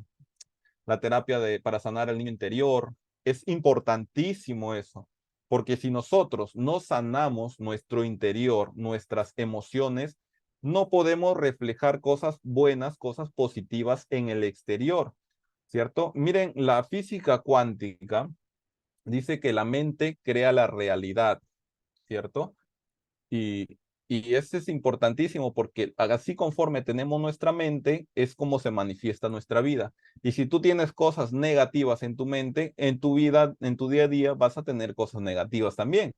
terapia para sanar el niño interior. Es importantísimo eso, porque si nosotros no sanamos nuestro interior, nuestras emociones, no podemos reflejar cosas buenas, cosas positivas en el exterior, ¿cierto? Miren, la física cuántica dice que la mente crea la realidad, ¿cierto? Y, y eso es importantísimo porque así conforme tenemos nuestra mente, es como se manifiesta nuestra vida. Y si tú tienes cosas negativas en tu mente, en tu vida, en tu día a día, vas a tener cosas negativas también.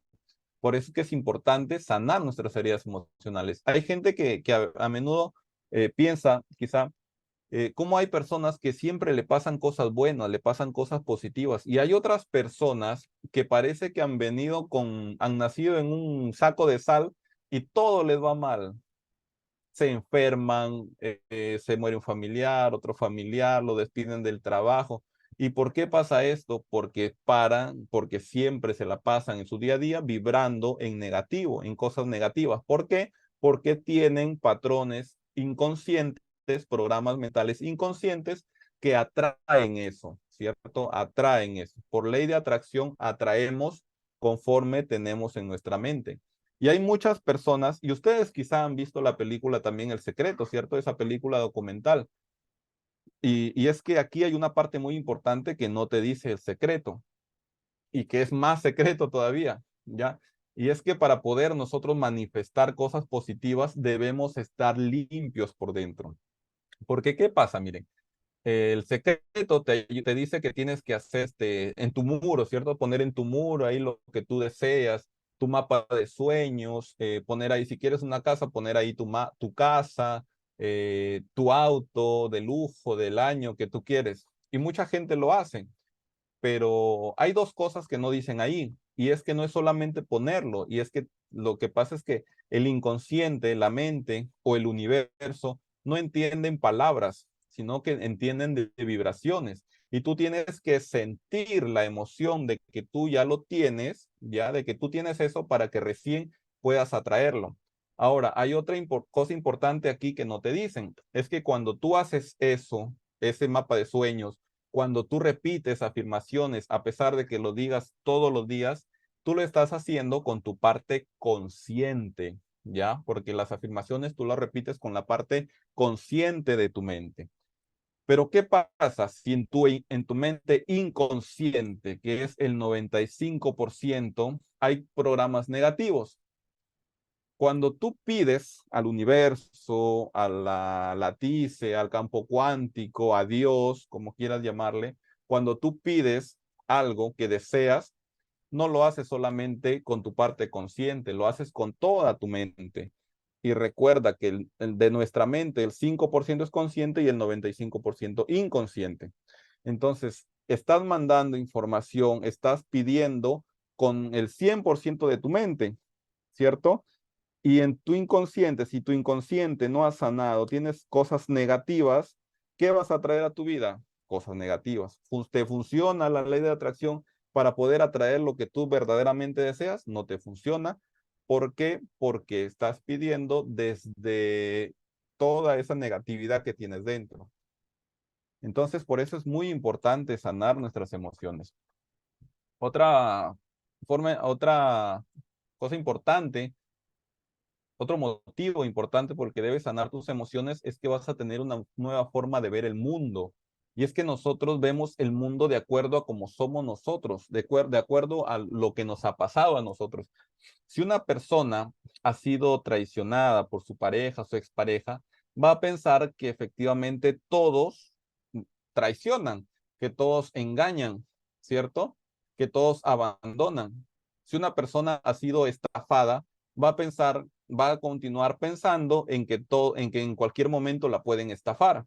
Por eso es que es importante sanar nuestras heridas emocionales. Hay gente que a menudo piensa, quizá, cómo hay personas que siempre le pasan cosas buenas, le pasan cosas positivas, y hay otras personas que parece que han nacido en un saco de sal y todo les va mal. Se enferman, se muere un familiar, otro familiar, lo despiden del trabajo. ¿Y por qué pasa esto? Porque siempre se la pasan en su día a día vibrando en negativo, en cosas negativas. ¿Por qué? Porque tienen patrones inconscientes, programas mentales inconscientes que atraen eso, ¿cierto? Atraen eso. Por ley de atracción, atraemos conforme tenemos en nuestra mente. Y hay muchas personas, y ustedes quizá han visto la película también El Secreto, ¿cierto? Esa película documental. Y es que aquí hay una parte muy importante que no te dice el secreto y que es más secreto todavía, ¿ya? Y es que para poder nosotros manifestar cosas positivas debemos estar limpios por dentro. Porque, ¿qué pasa? Miren, el secreto te dice que tienes que hacer en tu muro, ¿cierto? Poner en tu muro ahí lo que tú deseas, tu mapa de sueños, poner ahí, si quieres una casa, poner ahí tu casa, tu auto de lujo del año que tú quieres. Y mucha gente lo hace, pero hay dos cosas que no dicen ahí, y es que no es solamente ponerlo, y es que lo que pasa es que el inconsciente, la mente o el universo no entienden palabras, sino que entienden de vibraciones. Y tú tienes que sentir la emoción de que tú ya lo tienes, ya de que tú tienes eso para que recién puedas atraerlo. Ahora, hay otra cosa importante aquí que no te dicen, es que cuando tú haces eso, ese mapa de sueños, cuando tú repites afirmaciones, a pesar de que lo digas todos los días, tú lo estás haciendo con tu parte consciente, ¿ya? Porque las afirmaciones tú las repites con la parte consciente de tu mente. Pero ¿qué pasa si en tu mente inconsciente, que es el 95%, hay programas negativos? Cuando tú pides al universo, a la latice, al campo cuántico, a Dios, como quieras llamarle, cuando tú pides algo que deseas, no lo haces solamente con tu parte consciente, lo haces con toda tu mente. Y recuerda que de nuestra mente el 5% es consciente y el 95% inconsciente. Entonces, estás mandando información, estás pidiendo con el 100% de tu mente, ¿cierto? Y en tu inconsciente, si tu inconsciente no ha sanado, tienes cosas negativas, ¿qué vas a traer a tu vida? Cosas negativas. ¿Te funciona la ley de atracción para poder atraer lo que tú verdaderamente deseas? No te funciona. ¿Por qué? Porque estás pidiendo desde toda esa negatividad que tienes dentro. Entonces, por eso es muy importante sanar nuestras emociones. Otra cosa importante, otro motivo importante por el que debes sanar tus emociones es que vas a tener una nueva forma de ver el mundo. Y es que nosotros vemos el mundo de acuerdo a cómo somos nosotros, de acuerdo a lo que nos ha pasado a nosotros. Si una persona ha sido traicionada por su pareja, su expareja, va a pensar que efectivamente todos traicionan, que todos engañan, ¿cierto? Que todos abandonan. Si una persona ha sido estafada, va a continuar pensando en que en cualquier momento la pueden estafar.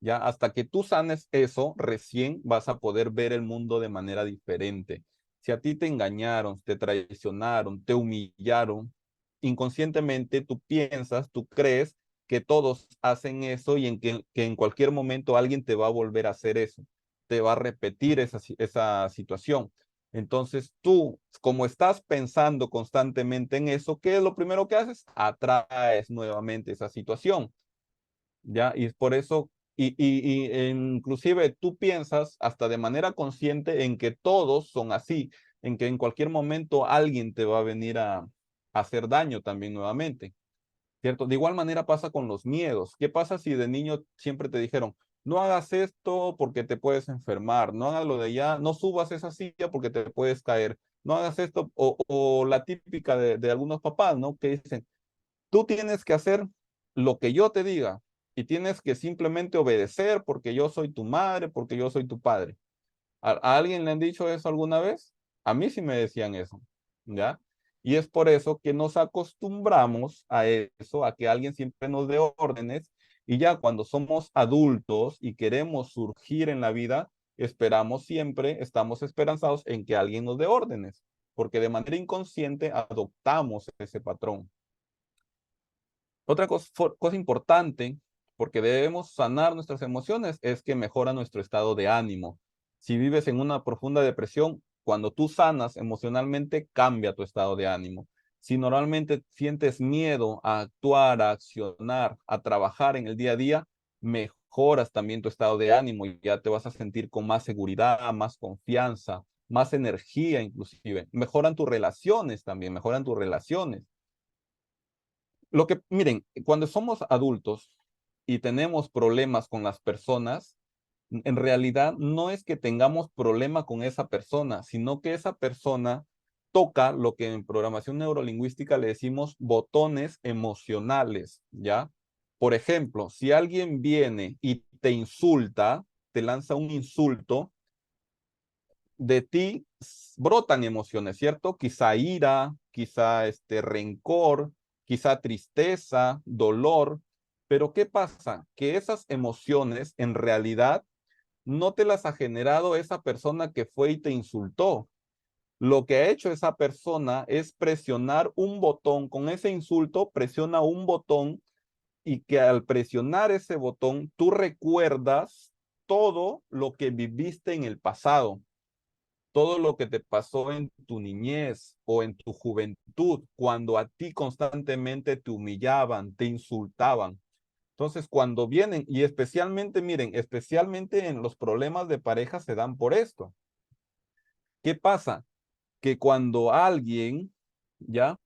Ya hasta que tú sanes eso, recién vas a poder ver el mundo de manera diferente. Si a ti te engañaron, te traicionaron, te humillaron, inconscientemente tú piensas, tú crees que todos hacen eso y que en cualquier momento alguien te va a volver a hacer eso, te va a repetir esa situación. Entonces tú, como estás pensando constantemente en eso, ¿qué es lo primero que haces? Atraes nuevamente esa situación. ¿Ya? Y es por eso, inclusive tú piensas hasta de manera consciente en que todos son así, en que en cualquier momento alguien te va a venir a hacer daño también nuevamente, ¿cierto? De igual manera pasa con los miedos. ¿Qué pasa si de niño siempre te dijeron, no hagas esto porque te puedes enfermar, no hagas lo de allá, no subas esa silla porque te puedes caer, no hagas esto, o la típica de algunos papás, ¿no? Que dicen, tú tienes que hacer lo que yo te diga y tienes que simplemente obedecer porque yo soy tu madre, porque yo soy tu padre. ¿A alguien le han dicho eso alguna vez? A mí sí me decían eso, ¿ya? Y es por eso que nos acostumbramos a eso, a que alguien siempre nos dé órdenes y ya cuando somos adultos y queremos surgir en la vida, esperamos siempre, estamos esperanzados en que alguien nos dé órdenes, porque de manera inconsciente adoptamos ese patrón. Otra cosa importante, porque debemos sanar nuestras emociones, es que mejora nuestro estado de ánimo. Si vives en una profunda depresión, cuando tú sanas emocionalmente, cambia tu estado de ánimo. Si normalmente sientes miedo a actuar, a accionar, a trabajar en el día a día, mejoras también tu estado de ánimo y ya te vas a sentir con más seguridad, más confianza, más energía inclusive. Mejoran tus relaciones también, mejoran tus relaciones. Lo que, miren, cuando somos adultos y tenemos problemas con las personas, en realidad no es que tengamos problema con esa persona, sino que esa persona toca lo que en programación neurolingüística le decimos botones emocionales, ¿ya? Por ejemplo, si alguien viene y te insulta, te lanza un insulto, de ti brotan emociones, ¿cierto? Quizá ira, quizá rencor, quizá tristeza, dolor, pero ¿qué pasa? Que esas emociones en realidad no te las ha generado esa persona que fue y te insultó. Lo que ha hecho esa persona es presionar un botón, con ese insulto presiona un botón y que al presionar ese botón tú recuerdas todo lo que viviste en el pasado, todo lo que te pasó en tu niñez o en tu juventud, cuando a ti constantemente te humillaban, te insultaban. Entonces, cuando vienen, y especialmente, miren, especialmente en los problemas de pareja se dan por esto. ¿Qué pasa? Que cuando alguien, ¿ya?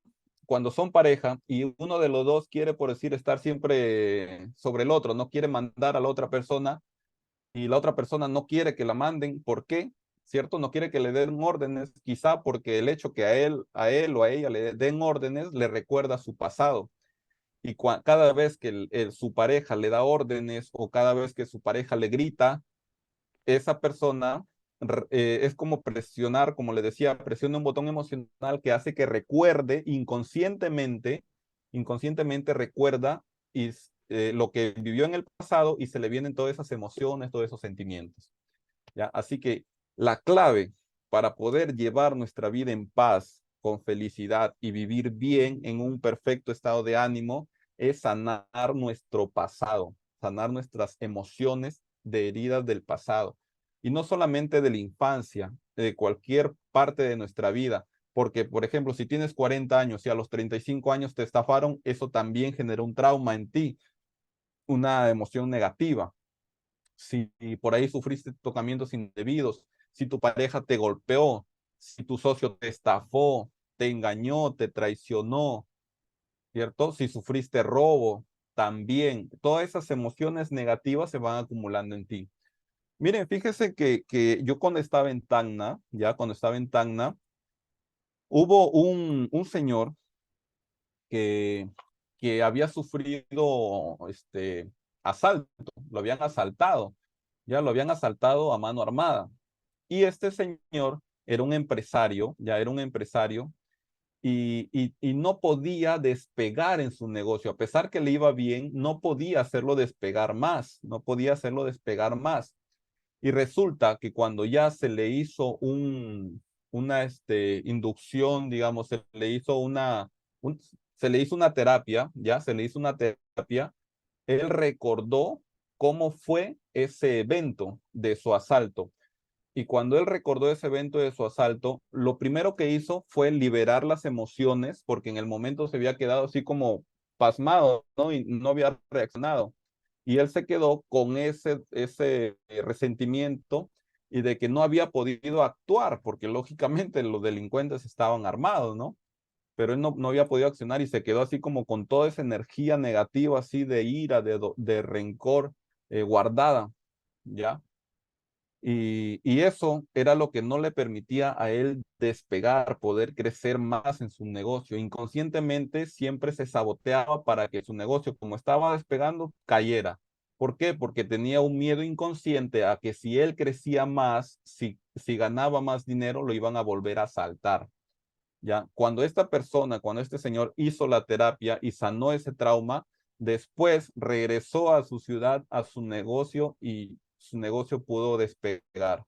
Cuando son pareja y uno de los dos quiere, por decir, estar siempre sobre el otro, no quiere mandar a la otra persona, y la otra persona no quiere que la manden. ¿Por qué? ¿Cierto? No quiere que le den órdenes, quizá porque el hecho que a él o a ella le den órdenes le recuerda su pasado. Y cada vez que su pareja le da órdenes o cada vez que su pareja le grita, esa persona es como presionar, como le decía, presiona un botón emocional que hace que recuerde inconscientemente recuerda y, lo que vivió en el pasado y se le vienen todas esas emociones, todos esos sentimientos. ¿Ya? Así que la clave para poder llevar nuestra vida en paz, con felicidad y vivir bien en un perfecto estado de ánimo es sanar nuestro pasado, sanar nuestras emociones de heridas del pasado. Y no solamente de la infancia, de cualquier parte de nuestra vida. Porque, por ejemplo, si tienes 40 años y a los 35 años te estafaron, eso también generó un trauma en ti, una emoción negativa. Si por ahí sufriste tocamientos indebidos, si tu pareja te golpeó, si tu socio te estafó, te engañó, te traicionó, ¿cierto? Si sufriste robo, también, todas esas emociones negativas se van acumulando en ti. Miren, fíjese que yo cuando estaba en Tacna, ya cuando estaba en Tacna, hubo un señor que, que había sufrido asalto, lo habían asaltado, ya lo habían asaltado a mano armada. Y este señor era un empresario, ya era un empresario, y no podía despegar en su negocio. A pesar que le iba bien, no podía hacerlo despegar más, no podía hacerlo despegar más. Y resulta que cuando ya se le hizo una inducción, digamos, se le hizo una terapia, ya se le hizo una terapia, él recordó cómo fue ese evento de su asalto. Y cuando él recordó ese evento de su asalto, lo primero que hizo fue liberar las emociones, porque en el momento se había quedado así como pasmado, ¿no? Y no había reaccionado. Y él se quedó con ese resentimiento y de que no había podido actuar, porque lógicamente los delincuentes estaban armados, ¿no? Pero él no había podido accionar y se quedó así como con toda esa energía negativa, así de ira, de rencor guardada, ¿ya? Y eso era lo que no le permitía a él despegar, poder crecer más en su negocio. Inconscientemente siempre se saboteaba para que su negocio, como estaba despegando, cayera. ¿Por qué? Porque tenía un miedo inconsciente a que si él crecía más, si ganaba más dinero, lo iban a volver a asaltar. ¿Ya? Cuando esta persona, cuando este señor hizo la terapia y sanó ese trauma, después regresó a su ciudad, a su negocio y su negocio pudo despegar,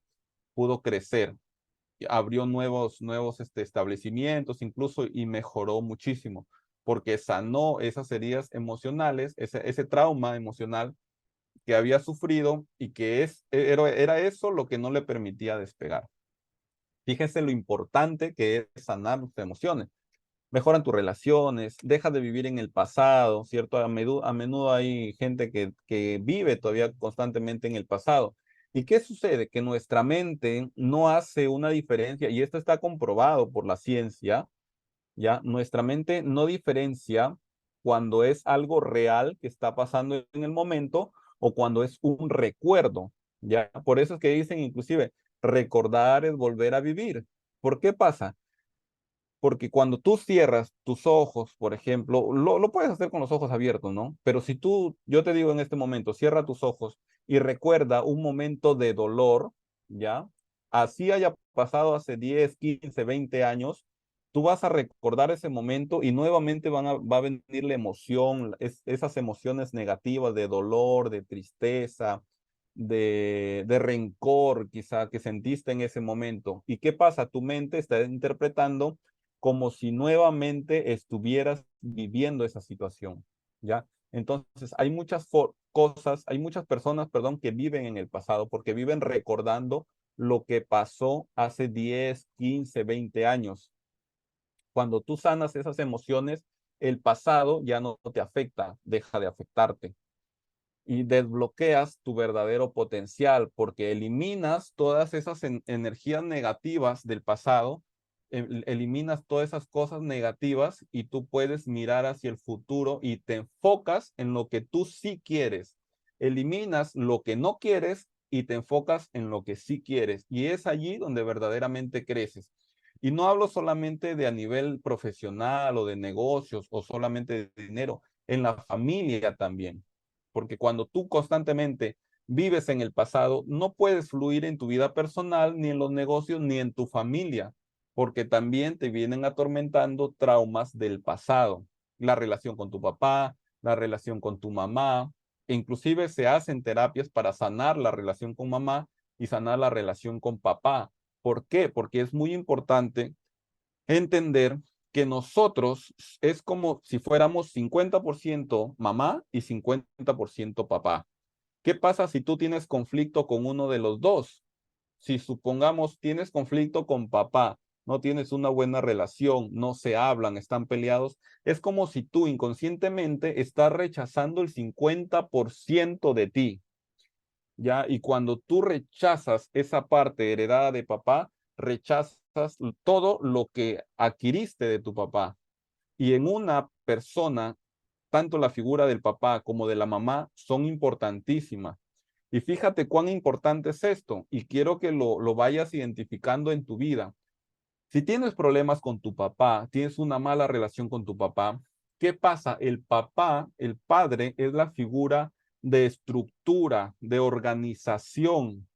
pudo crecer, abrió nuevos establecimientos incluso y mejoró muchísimo porque sanó esas heridas emocionales, ese trauma emocional que había sufrido y que era eso lo que no le permitía despegar. Fíjese lo importante que es sanar tus emociones. Mejoran tus relaciones, deja de vivir en el pasado, ¿cierto? A menudo hay gente que vive todavía constantemente en el pasado. ¿Y qué sucede? Que nuestra mente no hace una diferencia, y esto está comprobado por la ciencia, ¿ya? Nuestra mente no diferencia cuando es algo real que está pasando en el momento o cuando es un recuerdo, ¿ya? Por eso es que dicen inclusive, recordar es volver a vivir. ¿Por qué pasa? Porque cuando tú cierras tus ojos, por ejemplo, lo puedes hacer con los ojos abiertos, ¿no? Pero si yo te digo en este momento, cierra tus ojos y recuerda un momento de dolor, ¿ya? Así haya pasado hace 10, 15, 20 años, tú vas a recordar ese momento y nuevamente va a venir la emoción, esas emociones negativas de dolor, de tristeza, de rencor quizá que sentiste en ese momento. ¿Y qué pasa? Tu mente está interpretando como si nuevamente estuvieras viviendo esa situación, ¿ya? Entonces, hay muchas cosas, hay muchas personas, perdón, que viven en el pasado porque viven recordando lo que pasó hace 10, 15, 20 años. Cuando tú sanas esas emociones, el pasado ya no te afecta, deja de afectarte y desbloqueas tu verdadero potencial porque eliminas todas esas energías negativas del pasado, eliminas todas esas cosas negativas y tú puedes mirar hacia el futuro y te enfocas en lo que tú sí quieres. Eliminas lo que no quieres y te enfocas en lo que sí quieres. Y es allí donde verdaderamente creces. Y no hablo solamente de a nivel profesional o de negocios o solamente de dinero, en la familia también porque cuando tú constantemente vives en el pasado, no puedes fluir en tu vida personal, ni en los negocios, ni en tu familia, porque también te vienen atormentando traumas del pasado, la relación con tu papá, la relación con tu mamá, e inclusive se hacen terapias para sanar la relación con mamá y sanar la relación con papá. ¿Por qué? Porque es muy importante entender que nosotros es como si fuéramos 50% mamá y 50% papá. ¿Qué pasa si tú tienes conflicto con uno de los dos? Si supongamos tienes conflicto con papá, no tienes una buena relación, no se hablan, están peleados, es como si tú inconscientemente estás rechazando el 50% de ti. ¿Ya? Y cuando tú rechazas esa parte heredada de papá, rechazas todo lo que adquiriste de tu papá. Y en una persona, tanto la figura del papá como de la mamá son importantísimas. Y fíjate cuán importante es esto, y quiero que lo vayas identificando en tu vida. Si tienes problemas con tu papá, tienes una mala relación con tu papá, ¿qué pasa? El papá, el padre, es la figura de estructura, de organización,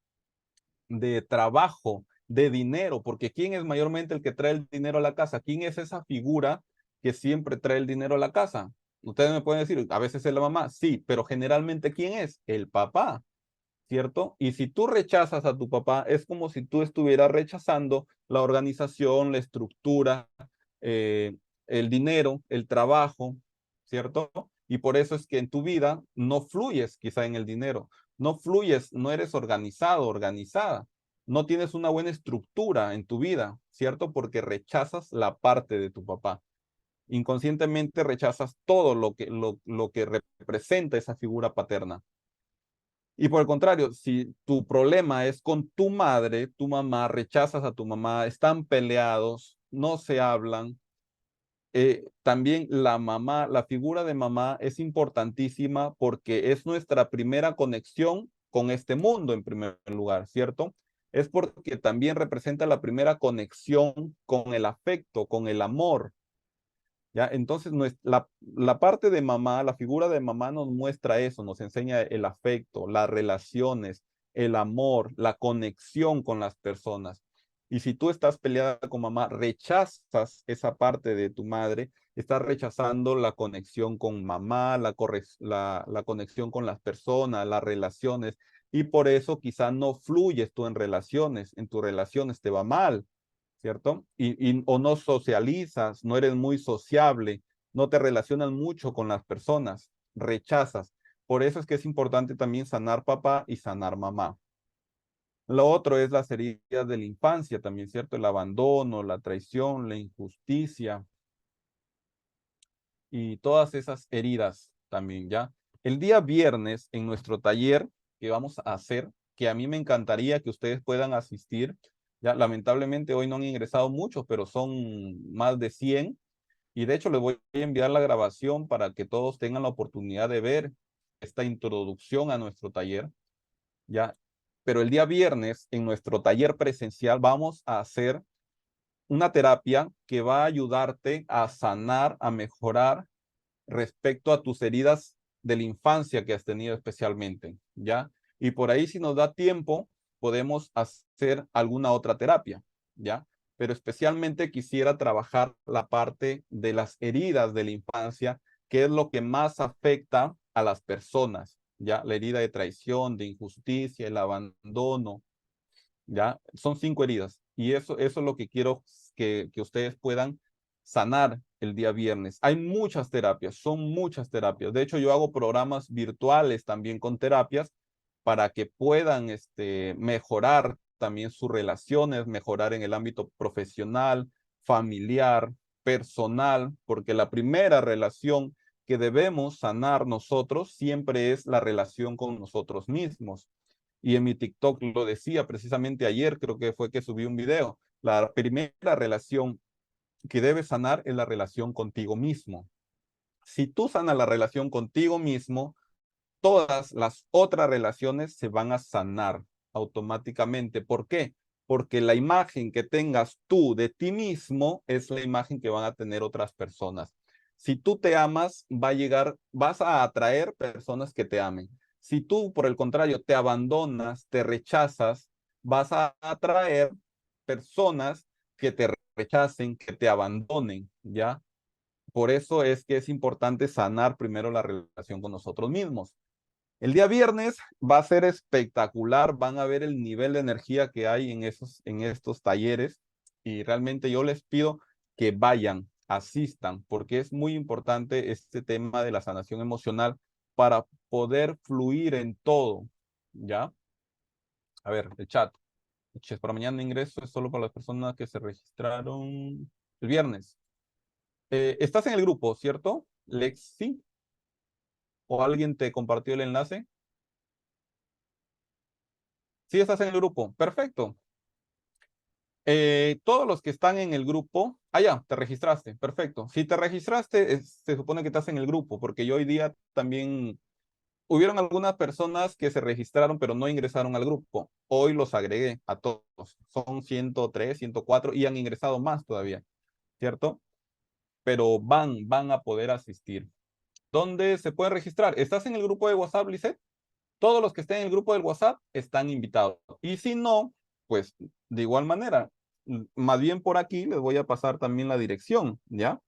de trabajo de dinero, porque ¿quién es mayormente el que trae el dinero a la casa? ¿Quién es esa figura que siempre trae el dinero a la casa? Ustedes me pueden decir, a veces es la mamá, sí, pero generalmente ¿quién es? El papá, ¿cierto? Y si tú rechazas a tu papá, es como si tú estuvieras rechazando la organización, la estructura, eh, el dinero, el trabajo, ¿cierto? Y por eso es que en tu vida no fluyes quizá en el dinero, no fluyes, no eres organizado, organizada, no tienes una buena estructura en tu vida, ¿cierto? Porque rechazas la parte de tu papá. Inconscientemente rechazas todo lo que representa esa figura paterna. Y por el contrario, si tu problema es con tu madre, tu mamá, rechazas a tu mamá, están peleados, no se hablan, también la mamá, la figura de mamá es importantísima porque es nuestra primera conexión con este mundo en primer lugar, ¿cierto? Es porque también representa la primera conexión con el afecto, con el amor. ¿Ya? Entonces, la parte de mamá, la figura de mamá nos muestra eso, nos enseña el afecto, las relaciones, el amor, la conexión con las personas. Y si tú estás peleada con mamá, rechazas esa parte de tu madre, estás rechazando la conexión con mamá, la conexión con las personas, las relaciones, y por eso quizá no fluyes tú en tus relaciones te va mal, ¿cierto? O no socializas, no eres muy sociable, no te relacionas mucho con las personas, rechazas. Por eso es que es importante también sanar papá y sanar mamá. Lo otro es las heridas de la infancia también, ¿cierto? El abandono, la traición, la injusticia y todas esas heridas también, ¿ya? El día viernes en nuestro taller que vamos a hacer, que a mí me encantaría que ustedes puedan asistir, ya lamentablemente hoy no han ingresado muchos, pero son más de 100 y de hecho les voy a enviar la grabación para que todos tengan la oportunidad de ver esta introducción a nuestro taller, ¿ya? Pero el día viernes en nuestro taller presencial vamos a hacer una terapia que va a ayudarte a sanar, a mejorar respecto a tus heridas de la infancia que has tenido especialmente, ¿ya? Y por ahí si nos da tiempo, podemos hacer alguna otra terapia, ¿ya? Pero especialmente quisiera trabajar la parte de las heridas de la infancia, que es lo que más afecta a las personas, ¿ya? La herida de traición, de injusticia, el abandono, ¿ya? Son 5 heridas y eso es lo que quiero que ustedes puedan sanar el día viernes. Hay muchas terapias, son muchas terapias. De hecho, yo hago programas virtuales también con terapias para que puedan mejorar también sus relaciones, mejorar en el ámbito profesional, familiar, personal, porque la primera relación que debemos sanar nosotros siempre es la relación con nosotros mismos. Y en mi TikTok lo decía precisamente ayer, creo que fue que subí un video. La primera relación que debes sanar es la relación contigo mismo. Si tú sanas la relación contigo mismo, todas las otras relaciones se van a sanar automáticamente. ¿Por qué? Porque la imagen que tengas tú de ti mismo es la imagen que van a tener otras personas. Si tú te amas, vas a atraer personas que te amen. Si tú, por el contrario, te abandonas, te rechazas, vas a atraer personas que te rechacen, que te abandonen, ¿ya? Por eso es que es importante sanar primero la relación con nosotros mismos. El día viernes va a ser espectacular, van a ver el nivel de energía que hay en estos talleres y realmente yo les pido que vayan, asistan, porque es muy importante este tema de la sanación emocional para poder fluir en todo, ¿ya? A ver, el chat. Para mañana ingreso es solo para las personas que se registraron el viernes. ¿Estás en el grupo, cierto, Lexi? ¿O alguien te compartió el enlace? Sí, estás en el grupo. Perfecto. Todos los que están en el grupo, ya, te registraste, perfecto. Si te registraste, se supone que estás en el grupo, porque yo hoy día también hubieron algunas personas que se registraron, pero no ingresaron al grupo. Hoy los agregué a todos. Son 103, 104 y han ingresado más todavía, ¿cierto? Pero van a poder asistir. ¿Dónde se puede registrar? ¿Estás en el grupo de WhatsApp, Lisette? Todos los que estén en el grupo del WhatsApp están invitados. Y si no, pues de igual manera, más bien por aquí les voy a pasar también la dirección, ¿ya?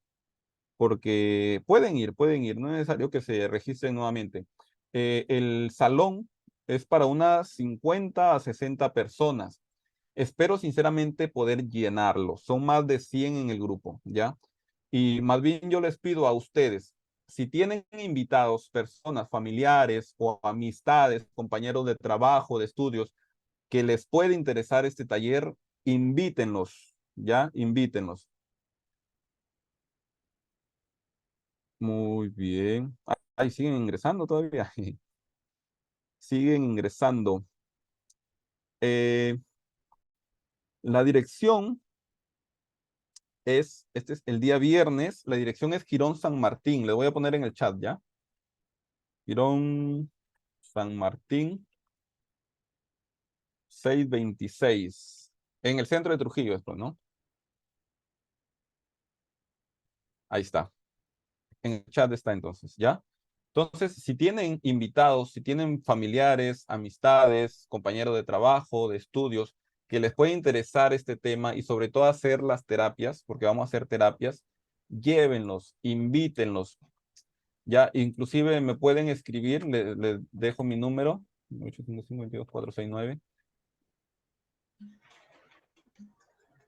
Porque pueden ir, no es necesario que se registren nuevamente. El salón es para unas 50 a 60 personas. Espero sinceramente poder llenarlo. Son más de 100 en el grupo, ¿ya? Y más bien yo les pido a ustedes, si tienen invitados, personas, familiares o amistades, compañeros de trabajo, de estudios, que les puede interesar este taller, invítenlos, ¿ya? Invítenlos. Muy bien. Ahí siguen ingresando todavía. Siguen ingresando. Eh, la dirección este es el día viernes, la dirección es Girón San Martín. Le voy a poner en el chat, ¿ya? Girón San Martín 626. En el centro de Trujillo esto, ¿no? Ahí está. En el chat está entonces, ¿ya? Entonces, si tienen invitados, si tienen familiares, amistades, compañeros de trabajo, de estudios, que les puede interesar este tema y sobre todo hacer las terapias, porque vamos a hacer terapias, llévenlos, invítenlos. Ya, inclusive me pueden escribir, les dejo mi número, 855-22469.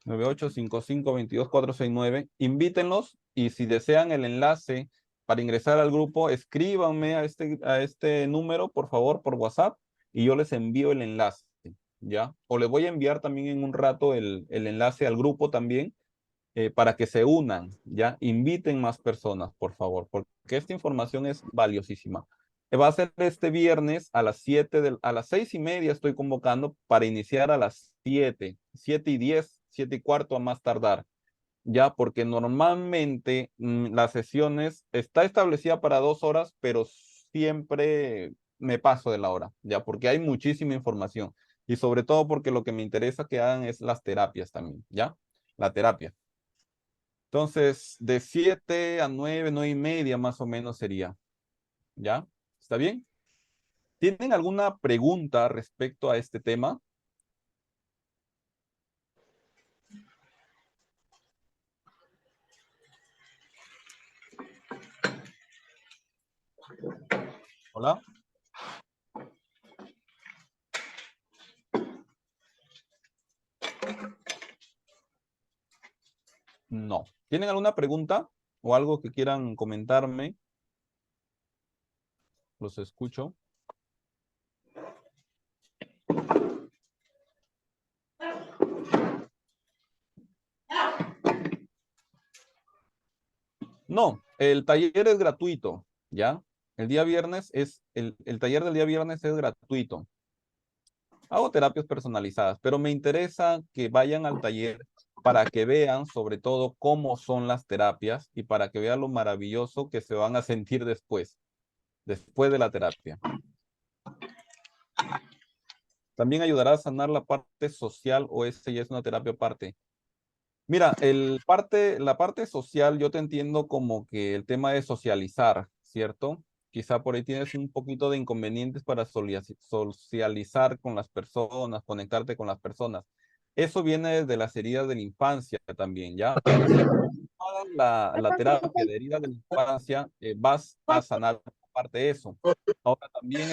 9855-22469. Invítenlos y si desean el enlace para ingresar al grupo, escríbanme a este número, por favor, por WhatsApp, y yo les envío el enlace, ¿ya? O les voy a enviar también en un rato el enlace al grupo también, para que se unan, ¿ya? Inviten más personas, por favor, porque esta información es valiosísima. Va a ser este viernes a las 6:30 estoy convocando para iniciar a las 7:10, 7:15 a más tardar, ya, porque normalmente las sesiones está establecida para 2 horas, pero siempre me paso de la hora, ya, porque hay muchísima información y sobre todo porque lo que me interesa que hagan es las terapias también, ya, la terapia. Entonces, de 7 a 9, 9:30 más o menos sería. ¿Ya? ¿Está bien? ¿Tienen alguna pregunta respecto a este tema? ¿Hola? No. ¿Tienen alguna pregunta o algo que quieran comentarme? Los escucho. No, el taller es gratuito, ¿ya? El día viernes el taller del día viernes es gratuito. Hago terapias personalizadas, pero me interesa que vayan al taller para que vean sobre todo cómo son las terapias y para que vean lo maravilloso que se van a sentir después de la terapia. También ayudará a sanar la parte social o ese ya es una terapia aparte. Mira, la parte social yo te entiendo como que el tema de socializar, ¿cierto? Quizá por ahí tienes un poquito de inconvenientes para socializar con las personas, conectarte con las personas. Eso viene desde las heridas de la infancia también, ¿ya? Si toda la terapia de heridas de la infancia, vas a sanar parte de eso. Ahora también,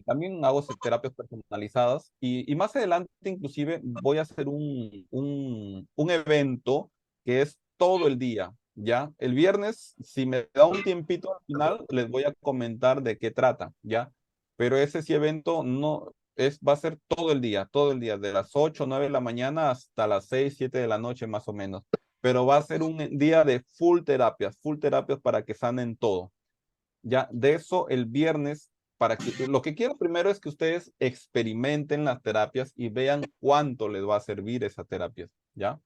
también hago terapias personalizadas y más adelante inclusive voy a hacer un evento que es todo el día, ¿ya? El viernes, si me da un tiempito al final, les voy a comentar de qué trata, ¿ya? Pero ese sí evento no va a ser todo el día, de las 8 o 9 de la mañana hasta las 6 7 de la noche más o menos. Pero va a ser un día de full terapias para que sanen todo. Ya, de eso el viernes, para que lo que quiero primero es que ustedes experimenten las terapias y vean cuánto les va a servir esa terapia, ¿ya?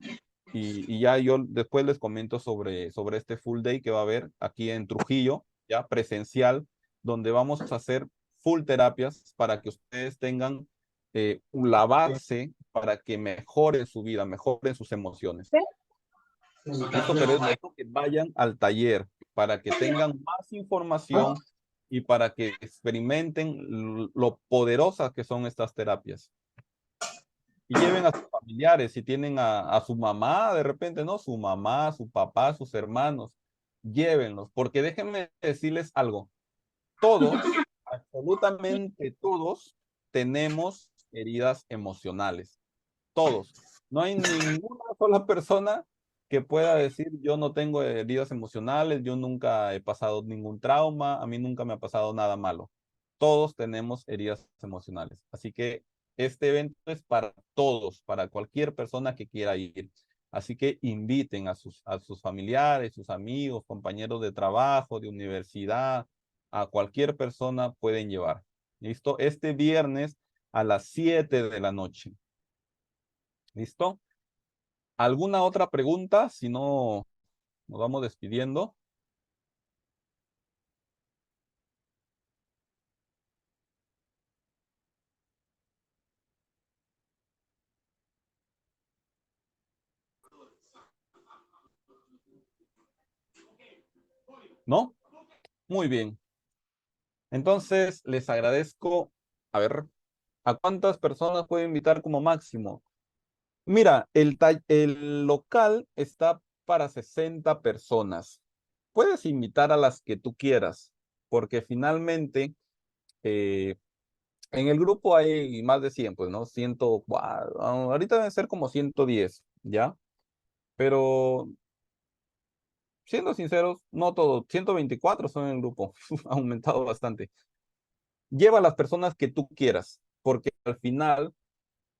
Y ya yo después les comento sobre este full day que va a haber aquí en Trujillo, ya presencial, donde vamos a hacer full terapias para que ustedes tengan la base para que mejoren su vida, mejoren sus emociones. Listo, pero es bueno que vayan al taller para que tengan más información y para que experimenten lo poderosas que son estas terapias. Y lleven a sus familiares, si tienen a su mamá, de repente, ¿no? Su mamá, su papá, sus hermanos, llévenlos, porque déjenme decirles algo. Todos, absolutamente todos, tenemos heridas emocionales. Todos. No hay ninguna sola persona que pueda decir yo no tengo heridas emocionales, yo nunca he pasado ningún trauma, a mí nunca me ha pasado nada malo. Todos tenemos heridas emocionales. Así que este evento es para todos, para cualquier persona que quiera ir. Así que inviten a sus familiares, sus amigos, compañeros de trabajo, de universidad, a cualquier persona pueden llevar. ¿Listo? Este viernes a las 7 de la noche. ¿Listo? ¿Alguna otra pregunta? Si no, nos vamos despidiendo. ¿No? Muy bien. Entonces, les agradezco. A ver, ¿a cuántas personas puedo invitar como máximo? Mira, el local está para 60 personas. Puedes invitar a las que tú quieras, porque finalmente eh, en el grupo hay más de 100, pues, ¿no? 100, ahorita deben ser como 110, ¿ya? Pero siendo sinceros, no todos, 124 son en el grupo, ha aumentado bastante. Lleva a las personas que tú quieras, porque al final,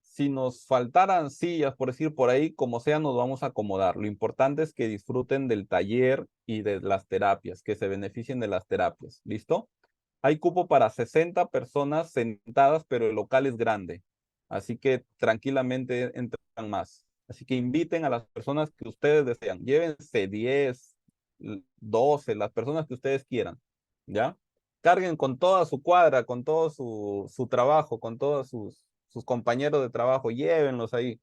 si nos faltaran sillas, por decir por ahí, como sea, nos vamos a acomodar. Lo importante es que disfruten del taller y de las terapias, que se beneficien de las terapias. ¿Listo? Hay cupo para 60 personas sentadas, pero el local es grande. Así que tranquilamente entran más. Así que inviten a las personas que ustedes desean. Llévense 10, 12, las personas que ustedes quieran. ¿Ya? Carguen con toda su cuadra, con todo su trabajo, con todos sus compañeros de trabajo. Llévenlos ahí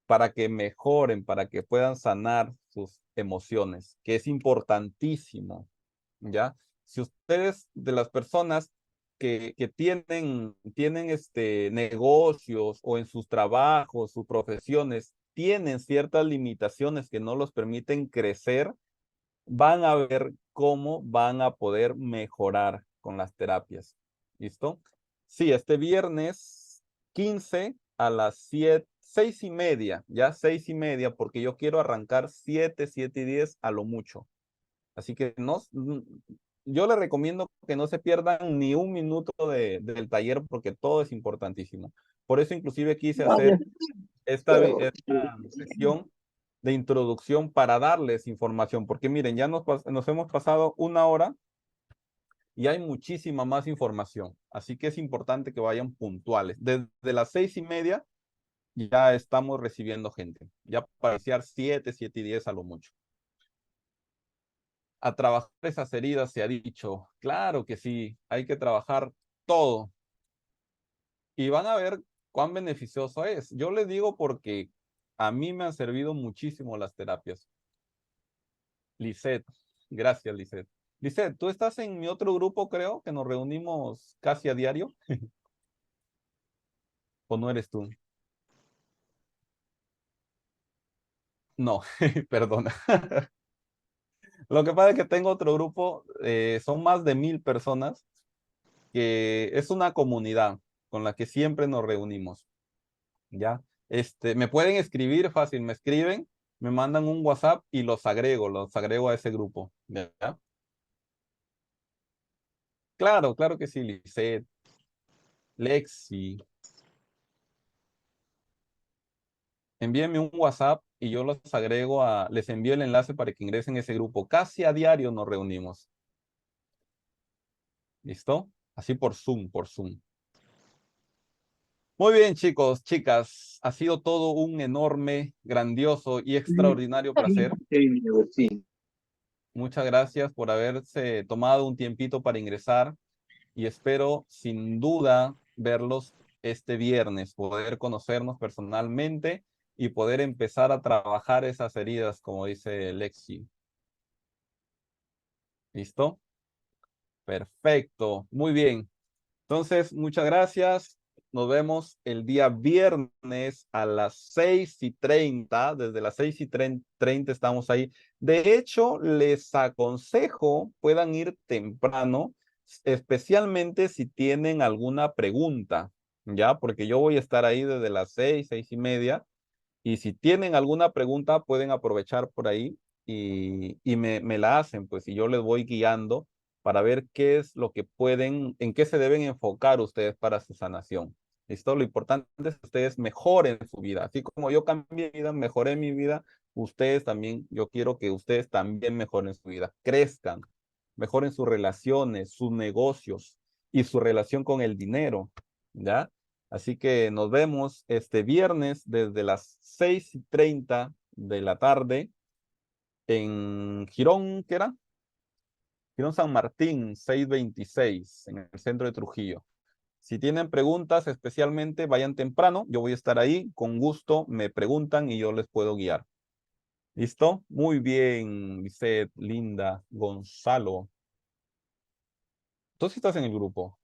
para que mejoren, para que puedan sanar sus emociones, que es importantísimo. ¿Ya? Si ustedes de las personas que tienen negocios o en sus trabajos, sus profesiones, tienen ciertas limitaciones que no los permiten crecer, van a ver cómo van a poder mejorar con las terapias. ¿Listo? Sí, este viernes 15 a las 7, 6:30, ya 6:30, porque yo quiero arrancar 7:10 a lo mucho. Así que no, yo les recomiendo que no se pierdan ni un minuto del taller porque todo es importantísimo. Por eso inclusive quise hacer esta sesión de introducción para darles información, porque miren, ya nos hemos pasado 1 hora y hay muchísima más información. Así que es importante que vayan puntuales. Desde las 6:30 ya estamos recibiendo gente. Ya para iniciar 7:10 a lo mucho. A trabajar esas heridas se ha dicho, claro que sí, hay que trabajar todo. Y van a ver cuán beneficioso es. Yo les digo porque a mí me han servido muchísimo las terapias. Lisette, gracias, Lisette. Lisette, tú estás en mi otro grupo, creo, que nos reunimos casi a diario, ¿o no eres tú? No, perdona. Lo que pasa es que tengo otro grupo, son más de 1000 personas, que es una comunidad con la que siempre nos reunimos, ¿ya? Me pueden escribir fácil, me escriben, me mandan un WhatsApp y los agrego a ese grupo, ¿ya? Claro, claro que sí, Lisette, Lexi. Envíenme un WhatsApp y yo los agrego les envío el enlace para que ingresen a ese grupo. Casi a diario nos reunimos. ¿Listo? Así por Zoom, por Zoom. Muy bien, chicos, chicas. Ha sido todo un enorme, grandioso y extraordinario placer. Muchas gracias por haberse tomado un tiempito para ingresar y espero sin duda verlos este viernes, poder conocernos personalmente y poder empezar a trabajar esas heridas, como dice Lexi. ¿Listo? Perfecto, muy bien. Entonces, muchas gracias. nos vemos el día viernes a las 6:30. Desde las 6:30 estamos ahí. De hecho, les aconsejo puedan ir temprano, especialmente si tienen alguna pregunta, ¿ya? Porque yo voy a estar ahí desde las 6:30. Y si tienen alguna pregunta, pueden aprovechar por ahí y me la hacen, pues, y yo les voy guiando para ver qué es lo que pueden, en qué se deben enfocar ustedes para su sanación. ¿Listo? Lo importante es que ustedes mejoren su vida. Así como yo cambié mi vida, mejoré mi vida, ustedes también, yo quiero que ustedes también mejoren su vida, crezcan, mejoren sus relaciones, sus negocios y su relación con el dinero, ¿ya? Así que nos vemos este viernes desde las 6:30 de la tarde en Girón, ¿qué era? Girón San Martín, 626, en el centro de Trujillo. Si tienen preguntas, especialmente vayan temprano, yo voy a estar ahí, con gusto me preguntan y yo les puedo guiar. ¿Listo? Muy bien, Lisette, Linda, Gonzalo. Tú sí estás en el grupo.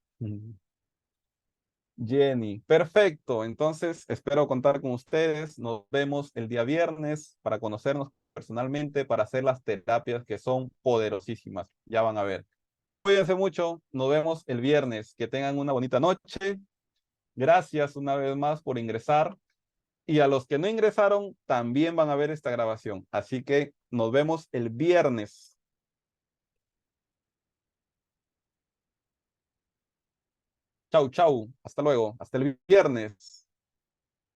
Jenny, perfecto. Entonces, espero contar con ustedes. Nos vemos el día viernes para conocernos personalmente, para hacer las terapias que son poderosísimas. Ya van a ver. Cuídense mucho. Nos vemos el viernes. Que tengan una bonita noche. Gracias una vez más por ingresar. Y a los que no ingresaron, también van a ver esta grabación. Así que nos vemos el viernes. Chau, chau. Hasta luego. Hasta el viernes.